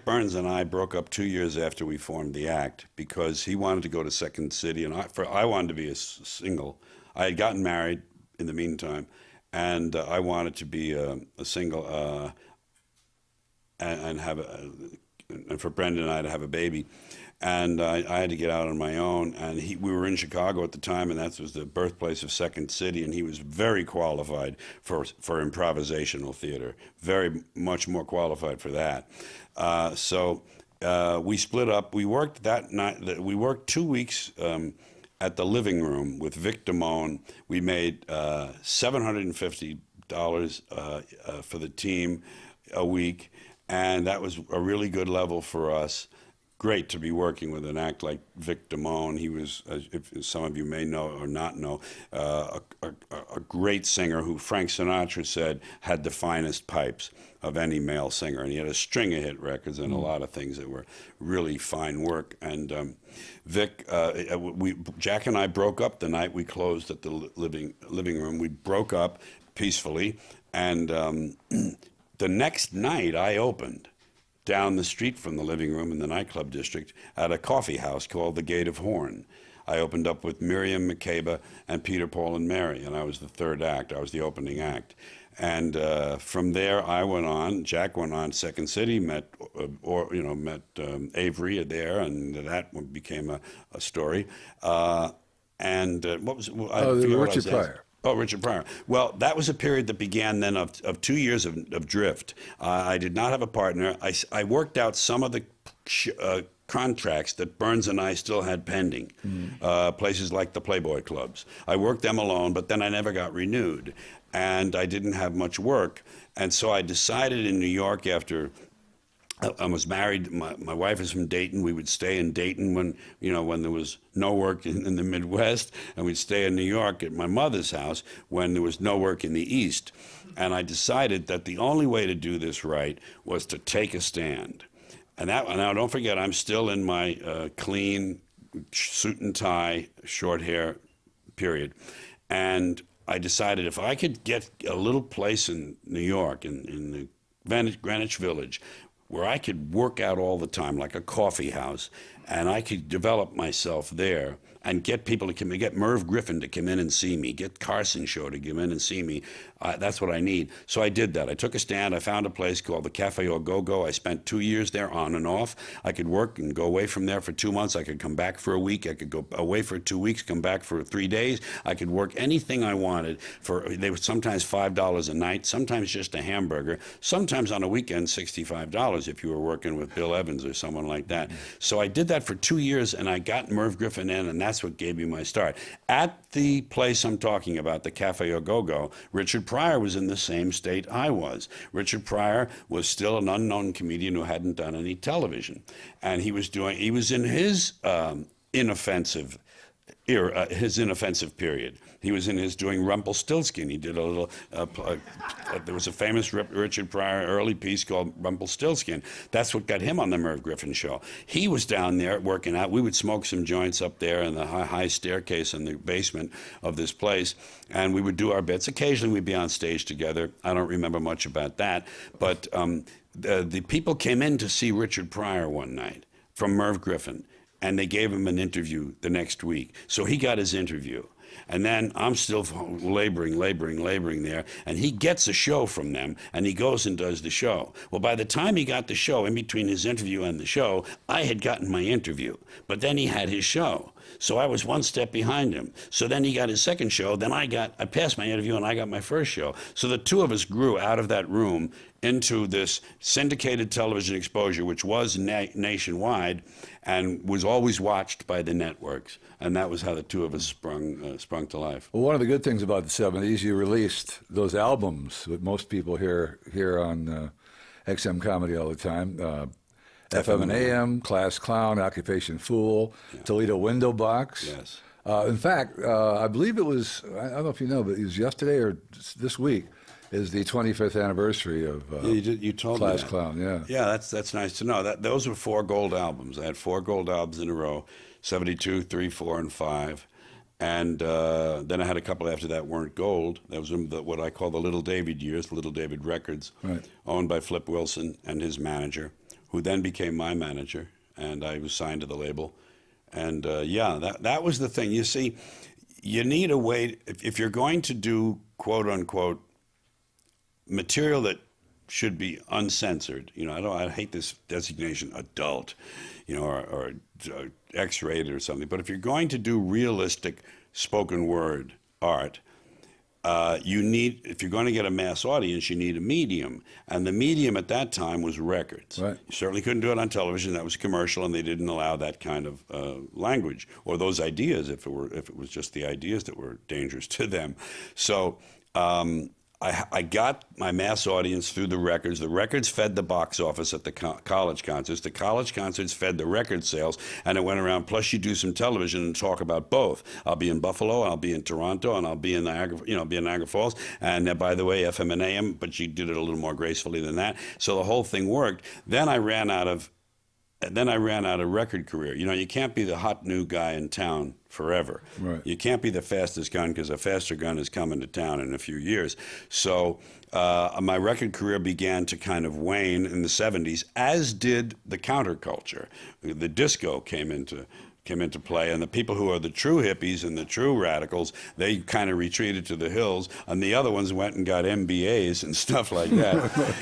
Burns and I broke up 2 years after we formed the act, because he wanted to go to Second City, and I wanted to be a single. I had gotten married in the meantime, and I wanted to be a single and for Brendan and I to have a baby. And I had to get out on my own. And we were in Chicago at the time, and that was the birthplace of Second City. And he was very qualified for improvisational theater, very much more qualified for that. So we split up. We worked that night. We worked 2 weeks at the Living Room with Vic Damone. We made $750 for the team a week, and that was a really good level for us. Great to be working with an act like Vic Damone. He was, if some of you may know or not know, a great singer who Frank Sinatra said had the finest pipes of any male singer. And he had a string of hit records and a lot of things that were really fine work. And Vic, Jack and I broke up the night we closed at the living room. We broke up peacefully. And the next night I opened down the street from the Living Room in the nightclub district at a coffee house called the Gate of Horn. I opened up with Miriam Makeba and Peter, Paul, and Mary, and I was the third act. I was the opening act. And from there, I went on. Jack went on Second City, met Avery there, and that became a story. And what was Richard Pryor. Oh, Richard Pryor. Well, that was a period that began then of 2 years of drift. I did not have a partner. I worked out some of the contracts that Burns and I still had pending, places like the Playboy clubs. I worked them alone, but then I never got renewed, and I didn't have much work. And so I decided in New York after I was married. My wife is from Dayton. We would stay in Dayton when there was no work in the Midwest, and we'd stay in New York at my mother's house when there was no work in the East. And I decided that the only way to do this right was to take a stand. And now don't forget, I'm still in my clean suit and tie, short hair period. And I decided if I could get a little place in New York, in the Greenwich Village, where I could work out all the time, like a coffee house, and I could develop myself there and get people to come in, get Merv Griffin to come in and see me, get Carson Show to come in and see me. That's what I need. So I did that. I took a stand. I found a place called the Cafe Au Go-Go. I spent 2 years there on and off. I could work and go away from there for 2 months. I could come back for a week. I could go away for 2 weeks, come back for 3 days. I could work anything I wanted they were sometimes $5 a night, sometimes just a hamburger, sometimes on a weekend $65 if you were working with Bill Evans or someone like that. So I did that for 2 years, and I got Merv Griffin in, and that's what gave me my start. At the place I'm talking about, the Cafe Au Go-Go, Richard Pryor was in the same state I was. Richard Pryor was still an unknown comedian who hadn't done any television. And he was in his inoffensive era, his inoffensive period. He was in his doing Rumpelstiltskin. He did a little, there was a famous Richard Pryor early piece called Rumpelstiltskin. That's what got him on the Merv Griffin Show. He was down there working out. We would smoke some joints up there in the high staircase in the basement of this place, and we would do our bits. Occasionally we'd be on stage together. I don't remember much about that, but the people came in to see Richard Pryor one night from Merv Griffin, and they gave him an interview the next week. So he got his interview. And then I'm still laboring there. And he gets a show from them, and he goes and does the show. Well, by the time he got the show, in between his interview and the show, I had gotten my interview. But then he had his show. So I was one step behind him. So then he got his second show. Then I passed my interview, and I got my first show. So the two of us grew out of that room into this syndicated television exposure, which was nationwide and was always watched by the networks. And that was how the two of us sprung to life. Well, one of the good things about the 70s, you released those albums that most people hear on XM Comedy all the time. FM and AM, Class Clown, Occupation Fool, Toledo Window Box. Yes. In fact, I believe it was, I don't know if you know, but it was yesterday or this week is the 25th anniversary of you told me Class that. Clown. Yeah. Yeah, that's nice to know. Those were 4 gold albums. I had 4 gold albums in a row, 72, 3, 4, and 5. And then I had a couple after that weren't gold. That was what I call the Little David years, Little David Records, right, owned by Flip Wilson and his manager, who then became my manager, and I was signed to the label. And that was the thing. You see, you need a way, if you're going to do quote unquote material that should be uncensored, I hate this designation adult, or X-rated or something, but if you're going to do realistic spoken word art, if you're going to get a mass audience, you need a medium. And the medium at that time was records. Right. You certainly couldn't do it on television. That was commercial, and they didn't allow that kind of language or those ideas if it was just the ideas that were dangerous to them. So I got my mass audience through the records. The records fed the box office at the college concerts. The college concerts fed the record sales, and it went around. Plus, you do some television and talk about both. I'll be in Buffalo, I'll be in Toronto, and I'll be in Niagara Falls. And by the way, FM and AM, but you did it a little more gracefully than that. So the whole thing worked. Then I ran out of record career. You can't be the hot new guy in town forever. Right. You can't be the fastest gun, because a faster gun is coming to town in a few years. So my record career began to kind of wane in the 70s, as did the counterculture. The disco came into play, and the people who are the true hippies and the true radicals, they kind of retreated to the hills, and the other ones went and got MBAs and stuff like that.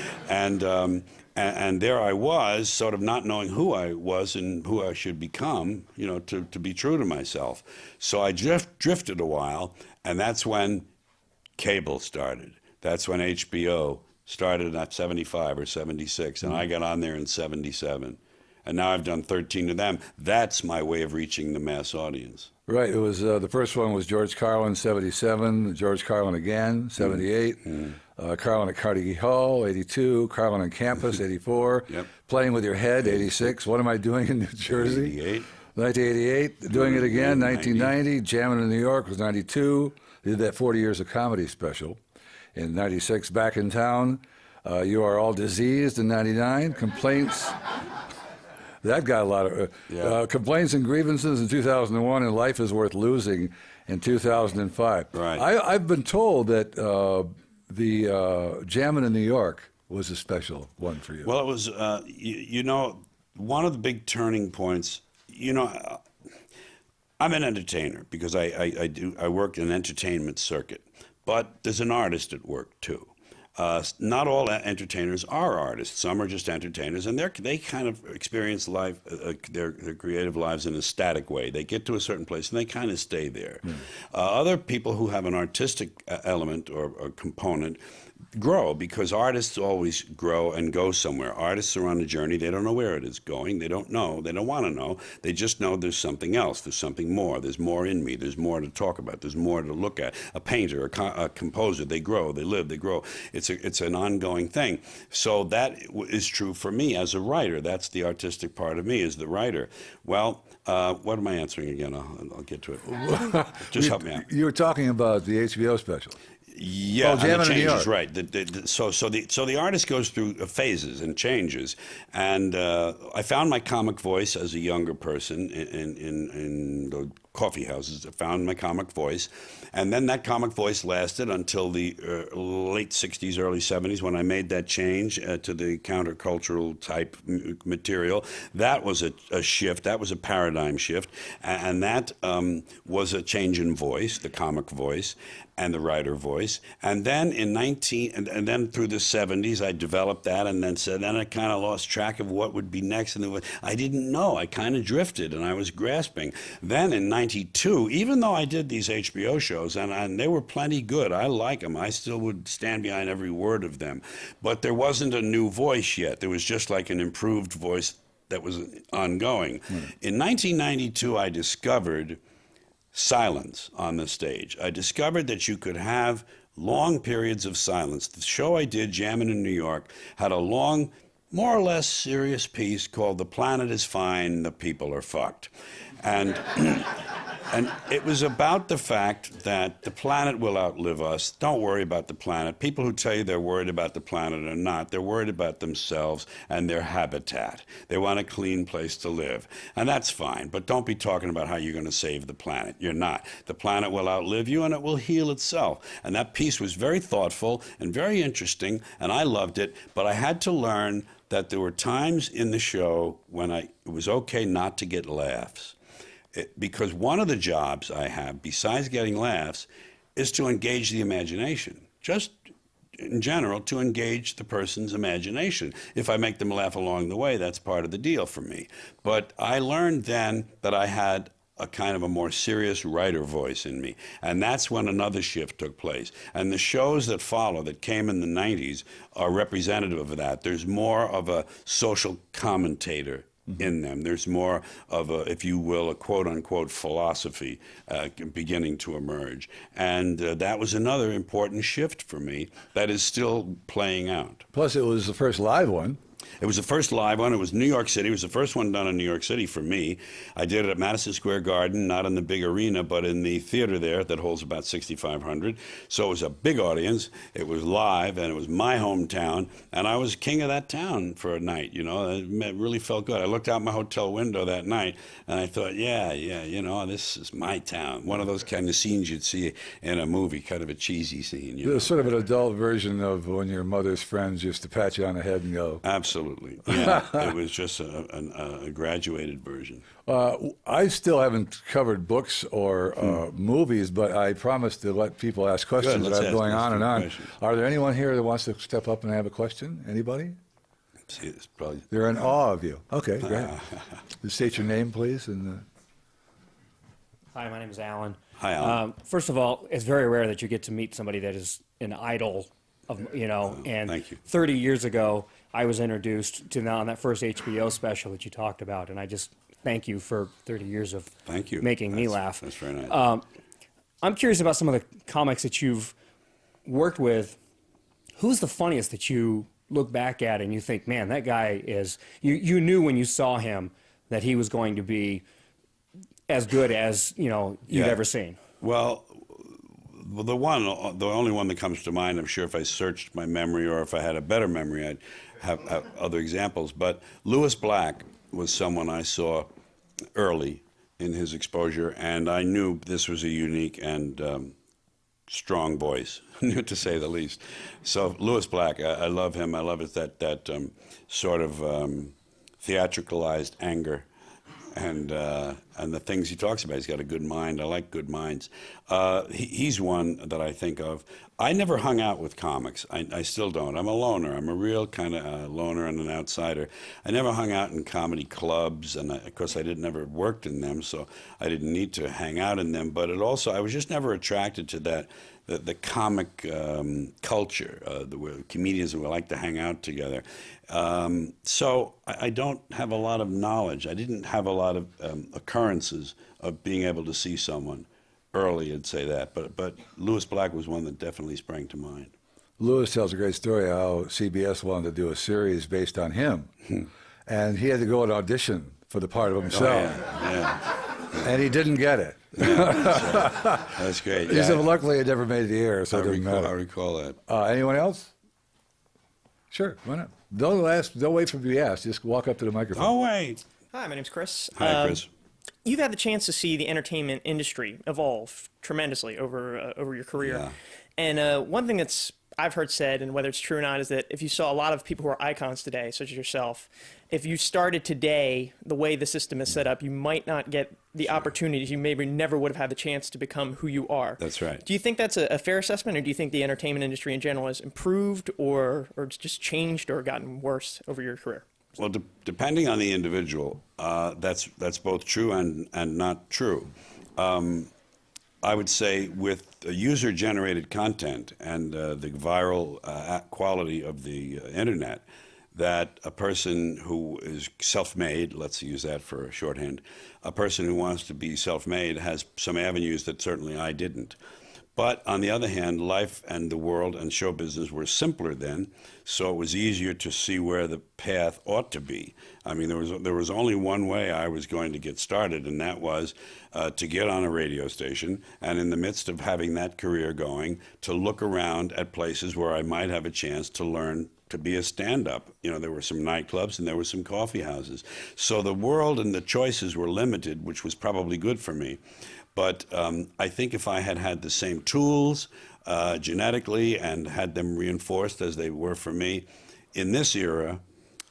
And there I was, sort of not knowing who I was and who I should become, to be true to myself. So I drifted a while, and that's when cable started. That's when HBO started at 75 or 76, and I got on there in 77. and now I've done 13 of them. That's my way of reaching the mass audience. Right. It was the first one was George Carlin, 77. George Carlin again, 78. Carlin at Carnegie Hall, 82. Carlin on Campus, 84. Yep. Playing with Your Head, 86. What Am I Doing in New Jersey? 88. 1988. Doing It Again, 1990. Jamming in New York was 92. They did that 40 Years of Comedy special. In 96, Back in Town. You Are All Diseased in 99. Complaints. That got a lot of complaints and grievances in 2001, and Life is Worth Losing in 2005. Right. I've been told that the Jammin' in New York was a special one for you. Well, it was, you know, one of the big turning points. You know, I'm an entertainer because I work in an entertainment circuit, but there's an artist at work too. Not all entertainers are artists. Some are just entertainers, and they kind of experience life, their creative lives in a static way. They get to a certain place, and they kind of stay there. Other people who have an artistic element or component grow, because artists always grow and go somewhere. Artists are on a journey. They don't know where it is going. They don't know. They don't want to know. They just know there's something else. There's something more. There's more in me. There's more to talk about. There's more to look at. A painter, a composer, they grow, they live, they grow. It's an ongoing thing. So that is true for me as a writer. That's the artistic part of me, is the writer. Well, what am I answering again? I'll get to it. Just help me out. You were talking about the HBO special. Yeah, Oh, Jammin' and the in New changes, York. right. So the artist goes through phases and changes, and I found my comic voice as a younger person in the coffee houses. I found my comic voice, and then that comic voice lasted until the late '60s, early '70s, when I made that change to the countercultural type material. That was a shift. That was a paradigm shift, and that was a change in voice, the comic voice and the writer voice. And then in and then through the '70s, I developed that, and then I kind of lost track of what would be next, and I didn't know. I kind of drifted, and I was grasping. Then in '92, even though I did these HBO shows, and they were plenty good, I like them. I still would stand behind every word of them, but there wasn't a new voice yet. There was just like an improved voice that was ongoing. In 1992, I discovered silence on the stage. I discovered that you could have long periods of silence. The show I did, Jammin' in New York, had a long, more or less serious piece called "The Planet is Fine, the People are Fucked." And and it was about the fact that the planet will outlive us. Don't worry about the planet. People who tell you they're worried about the planet are not. They're worried about themselves and their habitat. They want a clean place to live. And that's fine, but don't be talking about how you're going to save the planet. You're not. The planet will outlive you, and it will heal itself. And that piece was very thoughtful and very interesting, and I loved it, but I had to learn that there were times in the show when it was okay not to get laughs. Because one of the jobs I have, besides getting laughs, is to engage the imagination. Just in general, to engage the person's imagination. If I make them laugh along the way, that's part of the deal for me. But I learned then that I had a kind of a more serious writer voice in me. And that's when another shift took place. And the shows that follow, that came in the 90s, are representative of that. There's more of a social commentator in them. There's more of a, if you will, a quote-unquote philosophy beginning to emerge. And that was another important shift for me that is still playing out. Plus, it was the first live one. It was the first live one. It was New York City. It was the first one done in New York City for me. I did it at Madison Square Garden, not in the big arena, but in the theater there that holds about 6,500. So it was a big audience. It was live, and it was my hometown, and I was king of that town for a night. You know, it really felt good. I looked out my hotel window that night, and I thought, yeah, you know, this is my town. One of those kind of scenes you'd see in a movie, kind of a cheesy scene. You know? Sort of an adult version of when your mother's friends used to pat you on the head and go. Absolutely. Yeah, it was just a graduated version. I still haven't covered books or movies, but I promised to let people ask questions Let's that are ask going those on two and on. questions. Are there anyone here that wants to step up and have a question? Anybody? See, it's probably They're in awe of you. Okay, great. Just state your name, please. And Hi, my name is Alan. Hi, Alan. First of all, it's very rare that you get to meet somebody that is an idol and Thank you. 30 years ago, I was introduced to on that first HBO special that you talked about, and I just thank you for 30 years of Thank you. making me laugh. That's very nice. I'm curious about some of the comics that you've worked with. Who's the funniest that you look back at and you think, man, that guy is, you knew when you saw him that he was going to be as good as, you've Yeah. ever seen? Well, the only one that comes to mind, I'm sure if I searched my memory or if I had a better memory, I'd have other examples. But Lewis Black was someone I saw early in his exposure, and I knew this was a unique and strong voice, to say the least. So Lewis Black, I love him. I love it that sort of theatricalized anger. And the things he talks about. He's got a good mind. I like good minds. He's one that I think of. I never hung out with comics. I still don't. I'm a loner. I'm a real kind of loner and an outsider. I never hung out in comedy clubs, and of course I never worked in them, so I didn't need to hang out in them. But I was just never attracted to that. The comic culture, the comedians who like to hang out together. So I don't have a lot of knowledge. I didn't have a lot of occurrences of being able to see someone early and say that. But Lewis Black was one that definitely sprang to mind. Lewis tells a great story how CBS wanted to do a series based on him, and he had to go and audition for the part of himself, and he didn't get it. That's great. He said, luckily it never made the air, so it doesn't matter. I recall that. Anyone else? Sure, why not? Don't wait for me to be asked. Just walk up to the microphone. Oh, wait. Hi, my name's Chris. Hi, Chris. You've had the chance to see the entertainment industry evolve tremendously over your career. Yeah. And one thing that's I've heard said, and whether it's true or not, is that if you saw a lot of people who are icons today, such as yourself, if you started today the way the system is set up, you might not get the opportunities. You maybe never would have had the chance to become who you are. That's right. Do you think that's a fair assessment, or do you think the entertainment industry in general has improved or it's just changed or gotten worse over your career? Well, depending on the individual, that's both true and not true. I would say with user-generated content and the viral quality of the internet, that a person who is self-made, let's use that for a shorthand, a person who wants to be self-made has some avenues that certainly I didn't. But on the other hand, life and the world and show business were simpler then, so it was easier to see where the path ought to be. I mean, there was only one way I was going to get started, and that was to get on a radio station, and in the midst of having that career going, to look around at places where I might have a chance to learn to be a stand-up. You know, there were some nightclubs and there were some coffee houses. So the world and the choices were limited, which was probably good for me. But I think if I had had the same tools genetically and had them reinforced as they were for me in this era,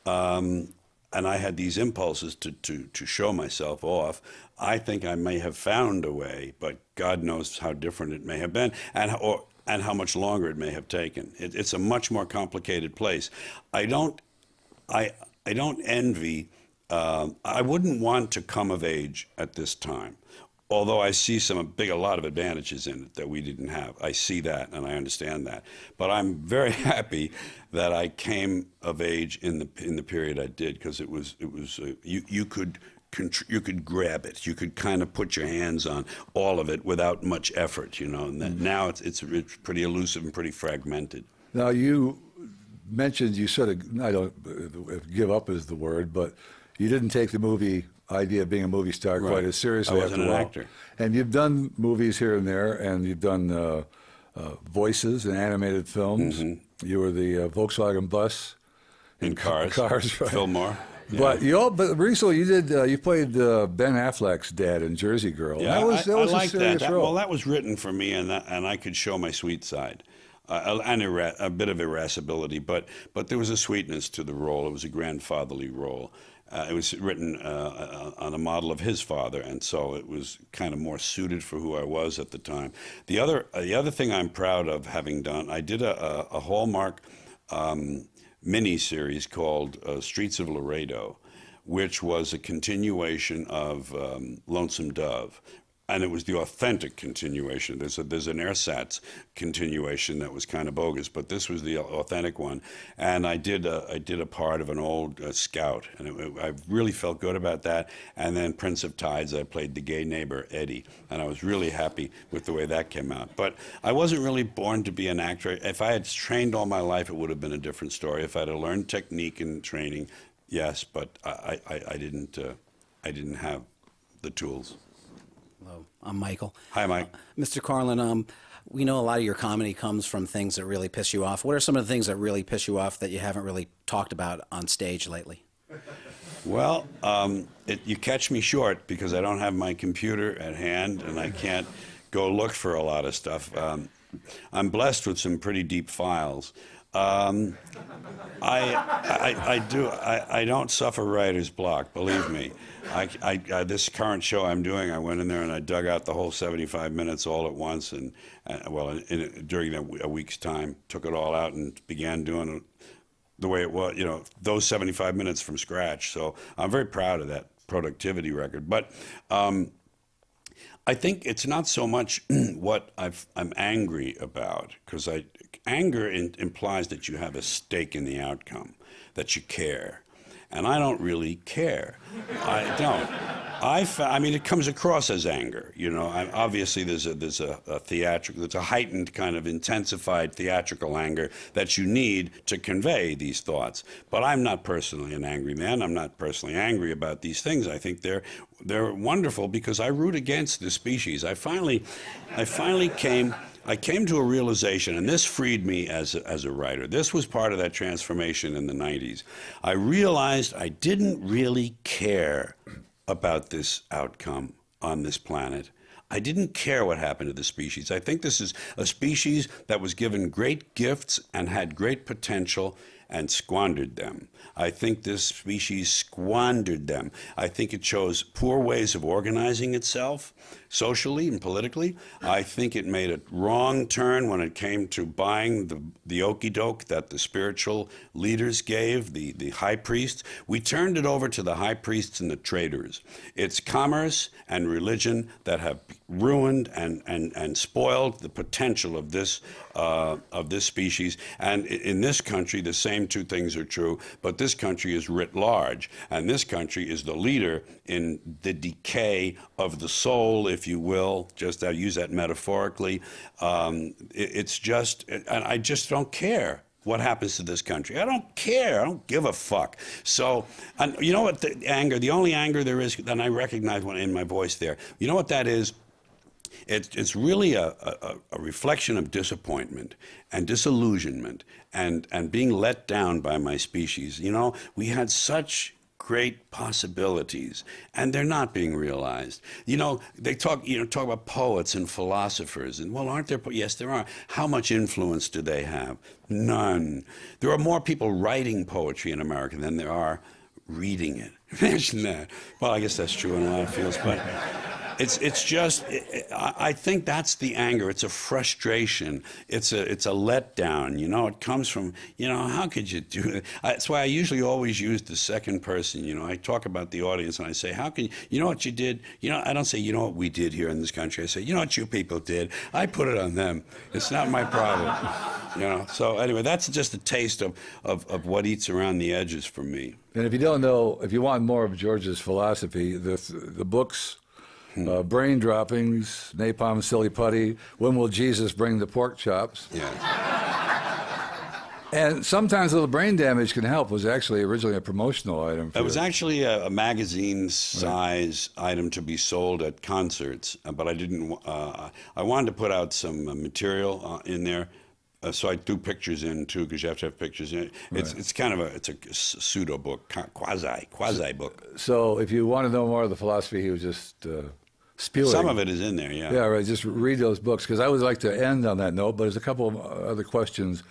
and I had these impulses to show myself off, I think I may have found a way, but God knows how different it may have been and how much longer it may have taken. It's a much more complicated place. I don't envy, I wouldn't want to come of age at this time. Although I see a lot of advantages in it that we didn't have. I see that and I understand that. But I'm very happy that I came of age in the period I did, because it was you could grab it. You could kind of put your hands on all of it without much effort, you know. And then now it's pretty elusive and pretty fragmented. Now, you mentioned you sort of, I don't, give up is the word, but you didn't take the movie idea of being a movie star quite as seriously. I wasn't after a an while. actor. And you've done movies here and there, and you've done voices in animated films. Mm-hmm. You were the Volkswagen bus In Cars. Cars, right. Fillmore. But but recently you played Ben Affleck's dad in Jersey Girl. Yeah, that was I a liked serious that. role. Well, that was written for me, and I could show my sweet side, and a bit of irascibility. But there was a sweetness to the role. It was a grandfatherly role. It was written on a model of his father, and so it was kind of more suited for who I was at the time. The other thing I'm proud of having done, I did a Hallmark mini-series called Streets of Laredo, which was a continuation of Lonesome Dove. and it was the authentic continuation. There's an ersatz continuation that was kind of bogus, but this was the authentic one. And I did a part of an old scout, and I really felt good about that. And then Prince of Tides, I played the gay neighbor Eddie, and I was really happy with the way that came out. But I wasn't really born to be an actor. If I had trained all my life, it would have been a different story. If I had learned technique and training, yes, but I didn't have the tools. Hello, I'm Michael. Hi, Mike. Mr. Carlin, we know a lot of your comedy comes from things that really piss you off. What are some of the things that really piss you off that you haven't really talked about on stage lately? Well, you catch me short because I don't have my computer at hand and I can't go look for a lot of stuff. I'm blessed with some pretty deep files. I don't suffer writer's block, believe me. This current show I'm doing, I went in there and I dug out the whole 75 minutes all at once, and during a week's time, took it all out and began doing it the way it was, those 75 minutes from scratch. So I'm very proud of that productivity record. But I think it's not so much what I'm angry about, because anger implies that you have a stake in the outcome, that you care. And I don't really care. I don't. I mean, it comes across as anger. Obviously, there's a theatrical, there's a heightened kind of intensified theatrical anger that you need to convey these thoughts. But I'm not personally an angry man. I'm not personally angry about these things. I think they're wonderful because I root against the species. I finally came to a realization, and this freed me as a writer. This was part of that transformation in the 90s. I realized I didn't really care about this outcome on this planet. I didn't care what happened to the species. I think this is a species that was given great gifts and had great potential and squandered them. I think this species squandered them. I think it chose poor ways of organizing itself, socially and politically. I think it made a wrong turn when it came to buying the okey-doke that the spiritual leaders gave, the high priests. We turned it over to the high priests and the traders. It's commerce and religion that have ruined and spoiled the potential of this species. And in this country, the same two things are true, but this country is writ large, and this country is the leader in the decay of the soul, if you will. Just I use that metaphorically. It's just, and I just don't care what happens to this country. I don't care. I don't give a fuck. So, and you know what? The only anger there is, and I recognize one in my voice there. You know what that is? It's really a reflection of disappointment and disillusionment and being let down by my species. We had such great possibilities, and they're not being realized. They talk about poets and philosophers, and well, aren't there? Yes, there are. How much influence do they have? None. There are more people writing poetry in America than there are reading it. Imagine that. Well, I guess that's true in a lot of fields, but it's just, I think that's the anger. It's a frustration. It's a letdown. It comes from, how could you do it? That's why I usually always use the second person. I talk about the audience and I say, how can you know what you did? I don't say, you know what we did here in this country. I say, you know what you people did? I put it on them. It's not my problem. So anyway, that's just a taste of what eats around the edges for me. And if you don't know, if you want more of George's philosophy, the books, Brain Droppings, Napalm, Silly Putty, When Will Jesus Bring the Pork Chops? Yeah. And sometimes a little brain damage can help was actually originally a promotional item. It was actually a magazine-size item to be sold at concerts, but I didn't. I wanted to put out some material in there. So I do pictures in too, because you have to have pictures in it. It's kind of a pseudo book, quasi book. So if you want to know more of the philosophy, he was just spewing. Some of it is in there, yeah. Yeah, right. Just read those books, because I would like to end on that note. But there's a couple of other questions.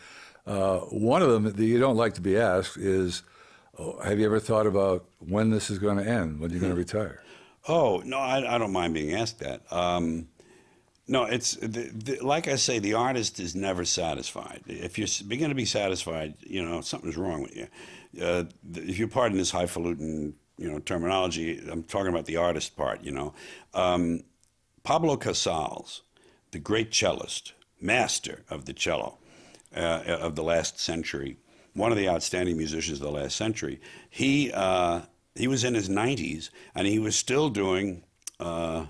One of them that you don't like to be asked is, have you ever thought about when this is going to end? When you're going to retire? Oh no, I don't mind being asked that. No, it's like I say, the artist is never satisfied. If you're going to be satisfied, something's wrong with you. If you pardon this highfalutin, terminology, I'm talking about the artist part. Pablo Casals, the great cellist, master of the cello of the last century, one of the outstanding musicians of the last century, he was in his 90s, and he was still doing a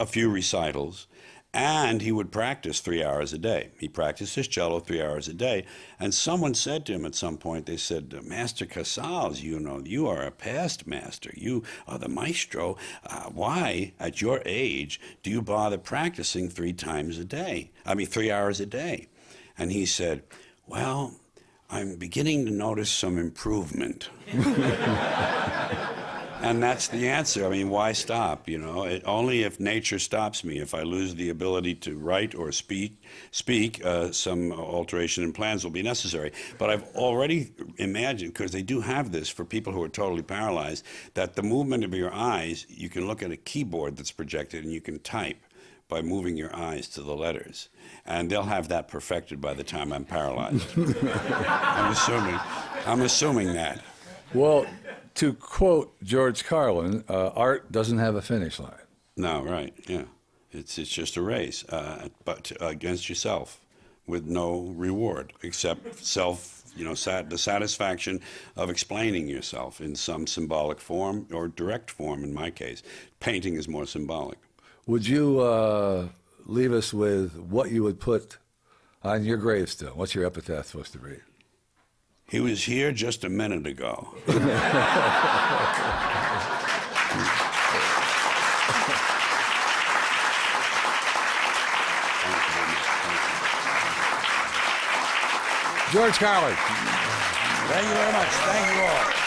few recitals, and he would practice 3 hours a day. He practiced his cello 3 hours a day, and someone said to him at some point, they said, Master Casals, you know, you are a past master. You are the maestro. Why, at your age, do you bother practicing 3 hours a day? And he said, well, I'm beginning to notice some improvement. And that's the answer. I mean, why stop? You know, only if nature stops me, if I lose the ability to write or speak, some alteration in plans will be necessary. But I've already imagined, because they do have this for people who are totally paralyzed, that the movement of your eyes, you can look at a keyboard that's projected and you can type by moving your eyes to the letters. And they'll have that perfected by the time I'm paralyzed. I'm assuming that. Well, to quote George Carlin, art doesn't have a finish line. No, right, yeah. It's just a race, but against yourself, with no reward except the satisfaction of explaining yourself in some symbolic form or direct form. In my case, painting is more symbolic. Would you leave us with what you would put on your gravestone? What's your epitaph supposed to read? He was here just a minute ago. George Carlin. Thank you very much. Thank you all.